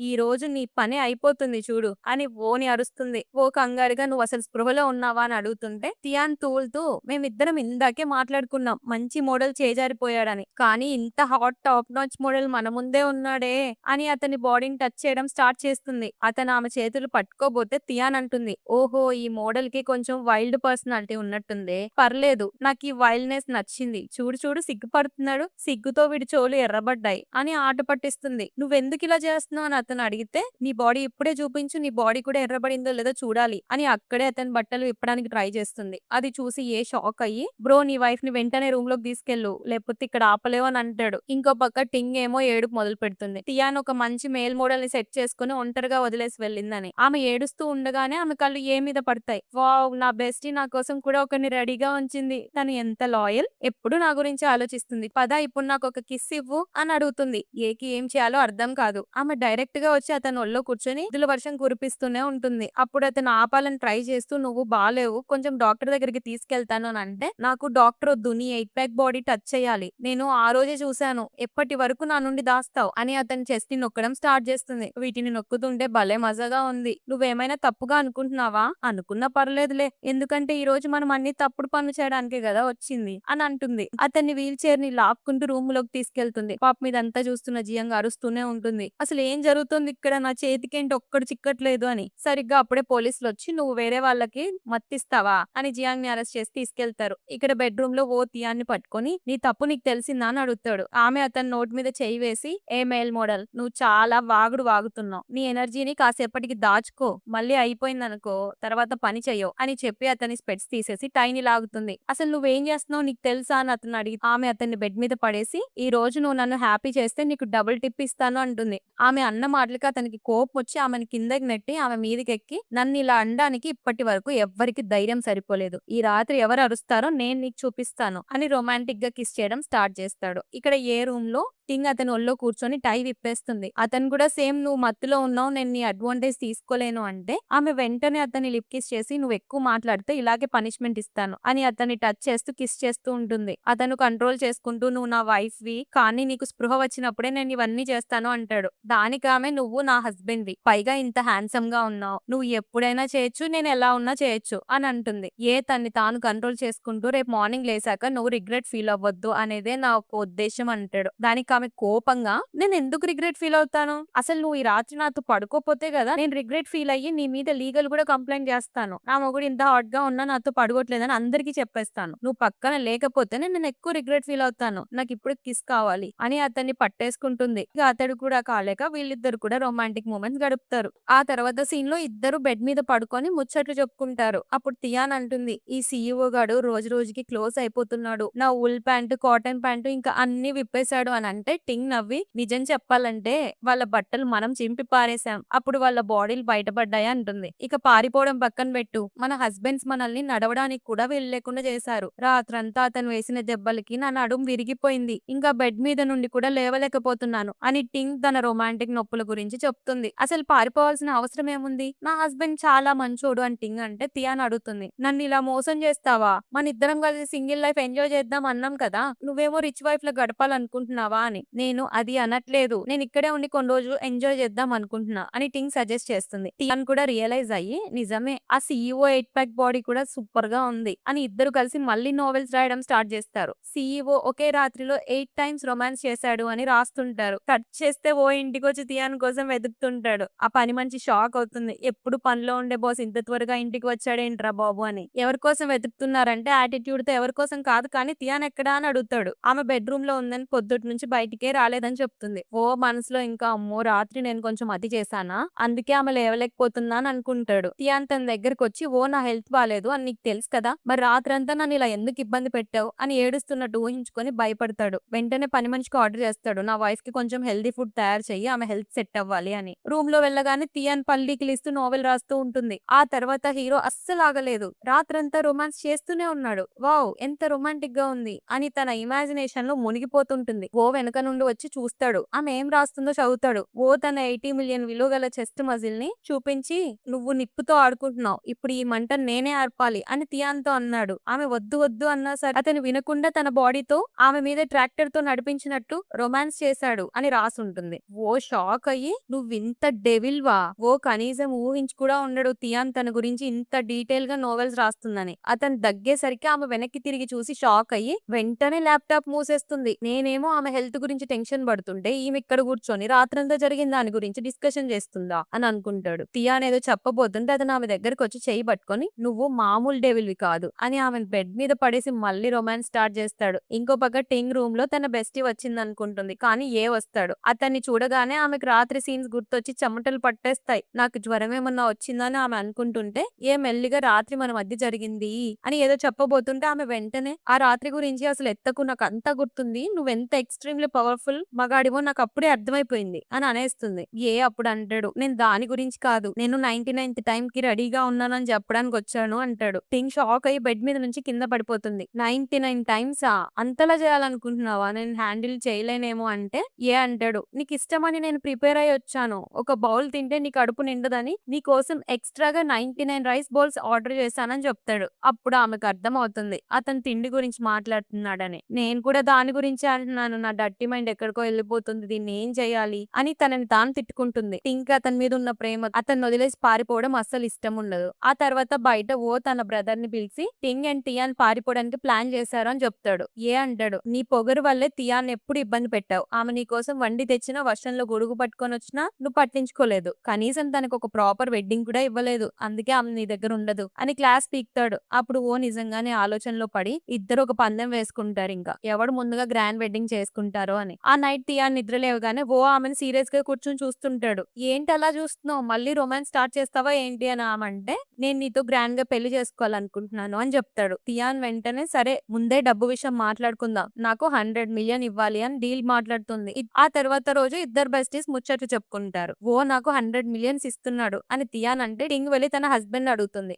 ఈ రోజు నీ పని అయిపోతుంది చూడు అని ని అరుస్తుంది. కంగారుగా నువ్వు అసలు స్పృహలో ఉన్నావా అని అడుగుతుంటే తియాన్ తూలుతూ మేమిద్దరం ఇందాకే మాట్లాడుకున్నాం మంచి మోడల్ చేజారిపోయాడని, కానీ ఇంత హాట్ టాప్ నాచ్ మోడల్ మన ముందే ఉన్నాడే అని అతని బాడీని టచ్ చేయడం స్టార్ట్ చేస్తుంది. అతను ఆమె చేతులు పట్టుకోబోతే తియాన్ అంటుంది ఓహో ఈ మోడల్ కి కొంచెం వైల్డ్ పర్సనాలిటీ ఉన్నట్టుంది, పర్లేదు నాకు ఈ వైల్డ్నెస్ నచ్చింది, చూడు చూడు సిగ్గుపడుతున్నాడు, సిగ్గుతో వీడి చెవులు ఎర్రబడ్డాయి అని ఆట పట్టిస్తుంది. నువ్వెందుకు ఇలా చేస్తున్నావు అని అతను అడిగితే, "నీ బాడీ ఇప్పుడే చూపించు. నీ బాడీ కూడా ఎర్రబడిందో లేదో చూడాలి" అని అక్కడే అతని బట్టలు విప్పడానికి ట్రై చేస్తుంది. అది చూసి షాక్ అయ్యి, "బ్రో నీ వైఫ్‌ని వెంటనే రూమ్‌లోకి తీసుకెళ్ళు. లేకపోతే ఇక్కడ ఆపలేవు" అని అంటాడు. ఇంకో పక్క టింగ్ ఏమో ఏడుపు మొదలుపెడుతుంది. టియాన్ ఒక మంచి మేల్ మోడల్‌ని సెట్ చేసుకొని ఒంటరిగా వదిలేసి వెళ్ళిందని. ఆమె ఏడుస్తూ ఉండగానే ఆమె కళ్ళు మీద పడతాయి. వావ్! నా బెస్టీ నా కోసం కూడా ఒకరిని రెడీగా ఉంచింది. తను ఎంత లాయల్. ఎప్పుడు నా గురించే ఆలోచిస్తుంది. పద ఇప్పుడు నాకొక కిస్ ఇవ్వు అని అడుగుతుంది. ఏకి ఏం చేయాలో అర్థం కాదు. ఆమె డైరెక్ట్‌గా వచ్చి అతని ఒళ్ళో కూర్చొని ముద్దుల వర్షం కురిపిస్తూనే ఉంటుంది. అప్పుడు అతను ఆపాలని ట్రై చేస్తూ, "నువ్వు బాలేవు. కొంచెం డాక్టర్ దగ్గరికి తీసుకెళ్తాను" అని అంటే, "నాకు డాక్టర్ వద్దు. నీ 8 ప్యాక్ బాడీ టచ్ చేయాలి. నేను ఆ రోజే చూసాను. ఎప్పటి వరకు నా నుండి దాస్తావు" అని అతని చెస్ట్‌ని నొక్కడం స్టార్ట్ చేస్తుంది. వీటిని నొక్కుతుంటే భలే మజాగా ఉంది. "నువ్వేమైనా తప్పుగా అనుకుంటున్నావా?" "అనుకున్నా పర్లేదులే. ఎందుకంటే ఈ రోజు మనం అన్ని తప్పుడు పనులు చేయడానికే కదా వచ్చింది" అని అంటుంది. అతన్ని వీల్ చైర్ ని లాక్కుంటూ రూమ్ లోకి తీసుకెళ్తుంది. పాపం ఇదంతా చూస్తున్న జియాంగ్ అరుస్తూనే ఉంటుంది. "అసలు ఏం జరుగుతుంది ఇక్కడ? నా చేతికేంటి ఒక్కడు చిక్కట్లేదు" అని. సరిగ్గా అప్పుడే పోలీసులు వచ్చి, "నువ్వు వేరే వాళ్ళకి మత్తిస్తావా" అని జియాంగ్ ని అరెస్ట్ చేసి తీసుకెళ్తారు. ఇక్కడ బెడ్రూమ్ లో టియాన్ని పట్టుకొని, "నీ తప్పు నీకు తెలిసిందా" అని అడుగుతాడు. ఆమె అతని నోటి మీద చెయ్యి వేసి, "ఏ మేల్ మోడల్, నువ్వు చాలా వాగుడు వాగుతున్నావు. నీ ఎనర్జీని కాసేపటికి దాచుకో. మళ్ళీ అయిపోయిందనుకో తర్వాత పని చెయ్యవు" అని చెప్పి అతని స్పెట్స్ తీసేసి టైని లాగుతుంది. "అసలు నువ్వేం చేస్తున్నావు నీకు తెలుసా" అని అతను అడిగి ఆమె అతన్ని బెడ్ మీద పడేసి, "ఈ రోజు నువ్వు నన్ను హ్యాపీ చేస్తే నీకు డబుల్ టిప్ ఇస్తాను" అంటుంది. ఆమె అన్న మాటలకి అతనికి కోపం వచ్చి ఆమెను కిందకి నెట్టి ఆమె మీదకెక్కి, "నన్ను ఇలా అనడానికి ఇప్పటి వరకు ఎవ్వరికి ధైర్యం సరిపోలేదు. ఈ రాత్రి ఎవరు అరుస్తారో నేను నీకు చూపిస్తాను" అని రొమాంటిక్ గా కిస్ చేయడం స్టార్ట్ చేస్తాడు. ఇక్కడ ఏ రూమ్ లో టింగ్ అతని ఒళ్ళో కూర్చొని టై విప్పేస్తుంది. అతను కూడా సేమ్, "నువ్వు మత్తులో ఉన్నావు, నేను నీ అడ్వాంటేజ్ తీసుకోలేను" అంటే ఆమె వెంటనే అతన్ని లిప్ కిస్ చేసి, "నువ్వు ఎక్కువ మాట్లాడితే ఇలాగే పనిష్మెంట్ ఇస్తాను" అని అతన్ని టచ్ చేస్తూ కిస్ చేస్తూ ఉంటుంది. అతను కంట్రోల్ చేసుకుంటూ, "నువ్వు నా వైఫ్ వి, కానీ నీకు స్పృహ వచ్చినప్పుడే నేను ఇవన్నీ చేస్తాను" అంటాడు. దానికి ఆమె, "నువ్వు నా హస్బెండ్ వి, పైగా ఇంత హ్యాండ్సమ్ గా ఉన్నావు. నువ్వు ఎప్పుడైనా చేయొచ్చు, నేను ఎలా ఉన్నా చేయొచ్చు" అని అంటుంది. తన్ని తాను కంట్రోల్ చేసుకుంటూ, "రేపు మార్నింగ్ లేసాక నువ్వు రిగ్రెట్ ఫీల్ అవ్వద్దు అనేదే నా ఒక ఉద్దేశం" అంటాడు. దానికి ఆమె కోపంగా, "నేను ఎందుకు రిగ్రెట్ ఫీల్ అవుతాను? అసలు నువ్వు ఈ రాత్రి నాతో పడుకోపోతే కదా నేను రిగ్రెట్ ఫీల్ అయ్యి నీ మీద లీగల్ కూడా కంప్లైంట్ చేస్తాను. నా మొగుడు ఇంత హాట్ గా ఉన్నా నాతో పడుకోవట్లేదని అందరికీ చెప్పేస్తాను. నువ్వు పక్కన లేకపోతే నేను ఎక్కువ రిగ్రెట్ ఫీల్ అవుతాను. నాకు ఇప్పుడు కిస్ కావాలి" అని అతన్ని పట్టేసుకుంటుంది. ఇక అతడు కూడా కాలేక వీళ్ళిద్దరు కూడా రొమాంటిక్ మూమెంట్స్ గడుపుతారు. ఆ తర్వాత సీన్ లో ఇద్దరు బెడ్ మీద పడుకొని ముచ్చట్లు చెప్పుకుంటారు. అప్పుడు టియాన్ అంటుంది, "ఈ సీఈఓ గాడు రోజు రోజుకి క్లోజ్ అయిపోతున్నాడు. నా ఉల్ ప్యాంటు, కాటన్ ప్యాంటు ఇంకా అన్ని విప్పేశాడు" అని అంటే టింగ్ నవ్వి, "నిజం చెప్పాలంటే వాళ్ళ బట్టలు మనం చింపి పారేశాం. అప్పుడు వాళ్ళ బాడీలు బయటపడ్డాయి" అంటుంది. "ఇక పారిపోవడం పక్కన పెట్టు. మన హస్బెండ్స్ మనల్ని నడవడానికి కూడా వీలు లేకుండా చేశారు. రాత్రంతా అతను వేసిన దెబ్బలకి నా నడుం విరిగిపోయింది. ఇంకా బెడ్ మీద నుండి కూడా లేవలేకపోతున్నాను" అని టింగ్ తన రొమాంటిక్ నొప్పుల గురించి చెప్తుంది. "అసలు పారిపోవాల్సిన అవసరం ఏముంది? నా హస్బెండ్ చాలా మంచోడు" అని టింగ్ అంటే టియాన్ అడుగుతుంది, "నన్ను ఇలా మోసం చేస్తావా? మన ఇద్దరం కలిసి సింగిల్ లైఫ్ ఎంజాయ్ చేద్దాం అన్నాం కదా, నువ్వేమో రిచ్ వైఫ్ లో గడపాలనుకుంటున్నావా అని. "నేను అది అనట్లేదు. నేను ఇక్కడే ఉండి కొన్ని రోజులు ఎంజాయ్ చేద్దాం అనుకుంటున్నా" అని టింగ్ సజెస్ట్ చేస్తుంది. టియాన్ కూడా రియలైజ్ అయ్యి, "నిజమే, ఆ సీఈఓ 8 ప్యాక్ బాడీ కూడా సూపర్ గా ఉంది" అని ఇద్దరు కలిసి మళ్ళీ నోవెల్స్ రాయడం స్టార్ట్ చేస్తారు. సీఈఓ ఒకే రాత్రిలో 8 టైమ్స్ రొమాన్స్ చేశాడు అని రాస్తుంటారు. కట్ చేస్తే ఇంటికొచ్చి టియాన్ కోసం వెతుకుతుంటాడు. ఆ పని మనిషి షాక్ అవుతుంది. "ఎప్పుడు పనిలో ఉండే బాస్ ఇంత త్వరగా ఇంటికి వచ్చాడేంట్రా బాబు" అని. "ఎవరి కోసం వెతుకుతున్నారంటే యాటిట్యూడ్ తో ఎవరి కోసం కాదు, కానీ టియాన్ ఎక్కడా అని అడుగుతాడు. ఆమె బెడ్రూమ్ లో ఉందని పొద్దుటి నుంచి బయటికే రాలేదని చెప్తుంది. మనసులో ఇంకా, "అమ్మో, రాత్రి నేను కొంచెం అతి చేశానా, అందుకే ఆమె లేవలేకపోతున్నా" అని అనుకుంటాడు. టియాన్ తన దగ్గరకు వచ్చి, "నా హెల్త్ బాలేదు అని నీకు తెలుసు కదా, మరి రాత్రంతా నన్ను ఇలా ఎందుకు ఇబ్బంది పెట్టావు" అని ఏడుస్తున్నట్టు ఊహించుకొని భయపడతాడు. వెంటనే పని మనిషికి ఆర్డర్ చేస్తాడు, "నా వైఫ్ కి కొంచెం హెల్దీ ఫుడ్ తయారు చెయ్యి, ఆమె హెల్త్ సెట్ అవ్వాలి" అని. రూమ్ లో వెళ్ళగానే టియాన్ పల్లీకిలిస్తూ నోవెల్ రాస్తూ ఉంటుంది. ఆ తర్వాత హీరో అస్సలు ఆగలేదు. రాత్రంతా రొమాన్స్ చేస్తూనే ఉన్నాడు. "వావ్, ఎంత రొమాంటిక్ గా ఉంది" అని తన ఇమాజినేషన్ లో మునిగిపోతుంటుంది. వెనక నుండి వచ్చి చూస్తాడు. ఆమె ఏం రాస్తుందో చదువుతాడు. తన 80 మిలియన్ విలువ గల చెస్ట్ మజిల్ ని చూపించి, "నువ్వు నిప్పుతో ఆడుకుంటున్నావు, ఇప్పుడు ఈ మంట నేనే ఆర్పాలి" అని టియాన్ తో అన్నాడు. ఆమె వద్దు వద్దు అన్నా సరే అతను వినకుండా తన బాడీతో ఆమె మీద ట్రాక్టర్ తో నడిపించినట్టు రొమాన్స్ చేశాడు అని రాసుంటుంది. షాక్ అయ్యి, "నువ్వింత డెవిల్ వా?" కనీసం ఊహించి కూడా ఉండడు టియాన్ తన గురించి ఇంత డీటెయిల్ గా నోవెల్స్ రాస్తుందని. అతను దగ్గేసరికి ఆమె వెనక్కి తిరిగి చూసి షాక్ అయ్యి వెంటనే ల్యాప్టాప్ మూసేస్తుంది. నేనేమో ఆమె హెల్త్ గురించి టెన్షన్ పడుతుంటే ఈమె ఇక్కడ కూర్చొని రాత్రంతా జరిగిన దాని గురించి డిస్కషన్ చేస్తుందా అని అనుకుంటాడు. టియాన్ ఏదో చెప్పబోతుంటే అతను ఆమె దగ్గరకు వచ్చి చెయ్యి పట్టుకొని నువ్వు మామూలు డెవిల్వి కాదు అని ఆమెను బెడ్ మీద పడేసి మళ్ళీ రొమాన్స్ స్టార్ట్ చేస్తాడు. ఇంకో పక్క టింగ్ రూమ్ లో తన బెస్టీ వచ్చింది అనుకుంటుంది, కానీ ఏ వస్తాడు. అతన్ని చూడగానే ఆమెకు రాత్రి సీన్స్ గుర్తొచ్చి చెమటలు పట్టేస్తాయి. నాకు జ్వరం ఏమన్నా వచ్చిందని ఆమె అనుకుంటుంటే ఏ మెల్లిగా రాత్రి మన మధ్య జరిగింది అని ఏదో చెప్పబోతుంటే ఆమె వెంటనే ఆ రాత్రి గురించి అసలు ఎత్తకు, నాకు అంతా గుర్తుంది, నువ్వెంత ఎక్స్ట్రీమ్లీ పవర్ఫుల్ మగాడివో నాకు అప్పుడే అర్థమైపోయింది అని అనేస్తుంది. ఏ అప్పుడు అంటాడు, నేను దాని గురించి కాదు, నేను 99th టైం కి రెడీగా ఉన్నానని చెప్పడానికి వచ్చాను అంటాడు. టింగ్ షాక్ అయ్యి బెడ్ మీద నుంచి కింద పడిపోతుంది. 99 టైమ్సా, అంతలా చేయాలనుకుంటున్నావా, నేను హ్యాండిల్ చేయలేనేమో అంటే ఏ అంటాడు, నీకు ఇష్టమని నేను ప్రిపేర్ అయ్యి వచ్చాను, ఒక బౌల్ తింటే నీ కడుపు నిండదని నీ కోసం ఎక్స్ట్రాగా 99 రైస్ బౌల్స్ ఆర్డర్ చేశానని చెప్తాడు. అప్పుడు ఆమెకు అర్థం అవుతుంది అతను తిండి గురించి మాట్లాడుతున్నాడని. నేను కూడా దాని గురించి అంటున్నాను, నా డర్టీ మైండ్ ఎక్కడికో వెళ్ళిపోతుంది, దీన్ని ఏం చేయాలి అని తనని తాను తిట్టుకుంటుంది. టింక్ అతని మీద ఉన్న ప్రేమ అతను వదిలేసి పారిపోవడం అస్సలు ఇష్టం ఉండదు. ఆ తర్వాత బయట ఓ తన బ్రదర్ ని పిలిచి టింగ్ అండ్ టియాన్ పారిపోవడానికి ప్లాన్ చేశారు అని చెప్తాడు. ఏ అంటాడు, నీ పొగరు వల్లే టియాన్ ఎప్పుడు ఇబ్బంది పెట్టావు, ఆమె నీ కోసం వండి తెచ్చిన వర్షంలో గొడుగు పట్టుకొని వచ్చినా నువ్వు పట్టించుకోలేదు, కనీసం తనకు ఒక ప్రాపర్ వెడ్డింగ్ కూడా ఇవ్వలేదు, అందుకే ఆమె నీ దగ్గర ఉండదు అని క్లాస్ పీక్తాడు. అప్పుడు ఓ నిజంగానే ఆలోచనలో పడి ఇద్దరు ఒక పందెం వేసుకుంటారు, ఇంకా ఎవడు ముందుగా గ్రాండ్ వెడ్డింగ్ చేసుకుంటారో అని. ఆ నైట్ టియాన్ నిద్ర లేవగానే ఓ ఆమెను సీరియస్ గా కూర్చొని చూస్తుంటాడు. ఏంటి అలా చూస్తున్నావు, మళ్ళీ రొమాన్స్ స్టార్ట్ చేస్తావా ఏంటి అని ఆమంటే నేను నీతో గ్రాండ్ గా పెళ్లి చేసుకోవాలనుకుంటున్నాను అని చెప్తాడు. టియాన్ వెంటనే సరే ముందే డబ్బు విషయం మాట్లాడుకుందాం, నాకు 100 మిలియన్ ఇవ్వాలి అని డీల్ మాట్లాడుతుంది. ఆ తర్వాత రోజు ఇద్దరు బెస్టీస్ ముచ్చట్లు చెప్పుకుంటారు. ఓ నాకు 100 మిలియన్స్ ఇస్తున్నాడు అని టియాన్ అంటే టింగ్ వెళ్ళి తన హస్బెండ్ అడుగుతుంది.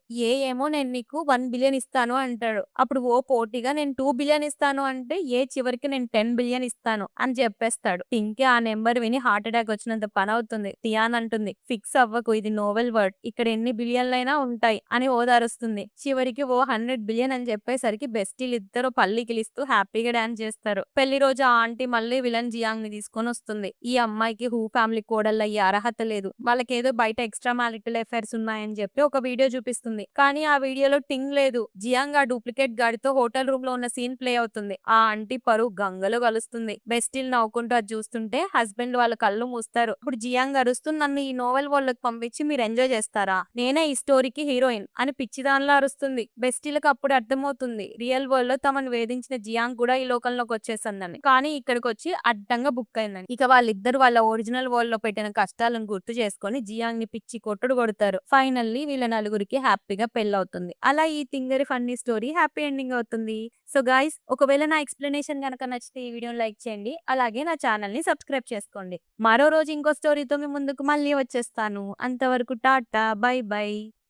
ఏమో నేను నీకు 1 బిలియన్ ఇస్తాను అంటాడు. అప్పుడు ఓ పోటీగా నేను 2 బిలియన్ ఇస్తాను అంటే ఏ చివరికి నేను 10 బిలియన్ ఇస్తాను అని చెప్పేస్తాడు. టింకే ఆ నెంబర్ విని హార్ట్ అటాక్ వచ్చినంత పని అవుతుంది. టియాన్ అంటుంది, ఫిక్స్ అవ్వకు, ఇది నోవెల్ వర్డ్, ఇక్కడ ఎన్ని బిలియన్లైనా ఉంటాయి అని ఓదారుస్తుంది. చివరికి ఓ 100 బిలియన్ అని చెప్పేసరికి బెస్టీలు ఇద్దరు పల్లికిలిస్తూ హ్యాపీగా డాన్స్ చేస్తారు. పెళ్లి రోజు ఆ ఆంటీ మళ్ళీ విలన్ జియాంగ్ ని తీసుకొని వస్తుంది. ఈ అమ్మాయికి హూ ఫ్యామిలీ కోడళ్ళయ్యే అర్హత లేదు, వాళ్ళకేదో బయట ఎక్స్ట్రా మ్యారిటల్ అఫైర్స్ ఉన్నాయని చెప్పి ఒక వీడియో చూపిస్తుంది. కానీ ఆ వీడియోలో టింగ్ లేదు. జియాంగ్ ఆ డూప్లికేట్ గాడితో హోటల్ రూమ్ లో ఉన్న సీన్ ప్లే అవుతుంది. ఆ ఆంటీ పరువు గంగలో కలుస్తుంది. బెస్టీలు నవ్వుకుంటూ అది చూస్తుంటే హస్బెండ్ వాళ్ళ కళ్ళు మూస్తారు. ఇప్పుడు జియాంగ్ అరుస్తూ నన్ను ఈ నోవెల్ వరల్డ్ పంపించి మీరు ఎంజాయ్ చేస్తారా, నేనే ఈ స్టోరీకి హీరోయిన్ అని పిచ్చిదానిలో అరుస్తుంది. బెస్టీలకు అప్పుడు అర్థమవుతుంది రియల్ వరల్డ్ లో తమను వేధించిన జియాంగ్ కూడా ఈ లోకంలోకి వచ్చేసిందని, కానీ ఇక్కడికి వచ్చి అడ్డంగా బుక్ అయిందని. ఇక వాళ్ళిద్దరు వాళ్ళ ఒరిజినల్ వరల్డ్ లో పెట్టిన కష్టాలను గుర్తు చేసుకొని జియాంగ్ ని పిచ్చి కొట్టుడు కొడతారు. ఫైనల్లీ వీళ్ళ నలుగురికి హ్యాపీగా పెళ్ళవుతుంది. అలా ఈ తింగరి ఫన్నీ స్టోరీ హ్యాపీ ఎండింగ్ అవుతుంది. సో గైస్, ఒకవేళ నా ఎక్స్ప్లెనేషన్ కనుక నచ్చితే ఈ వీడియోని లైక్ చేయండి, అలాగే నా ఛానల్ ని సబ్స్క్రైబ్ చేసుకోండి. మరో రోజు ఇంకో స్టోరీతో మీ ముందుకు మళ్ళీ వచ్చేస్తాను. అంతవరకు టాటా, బై బై.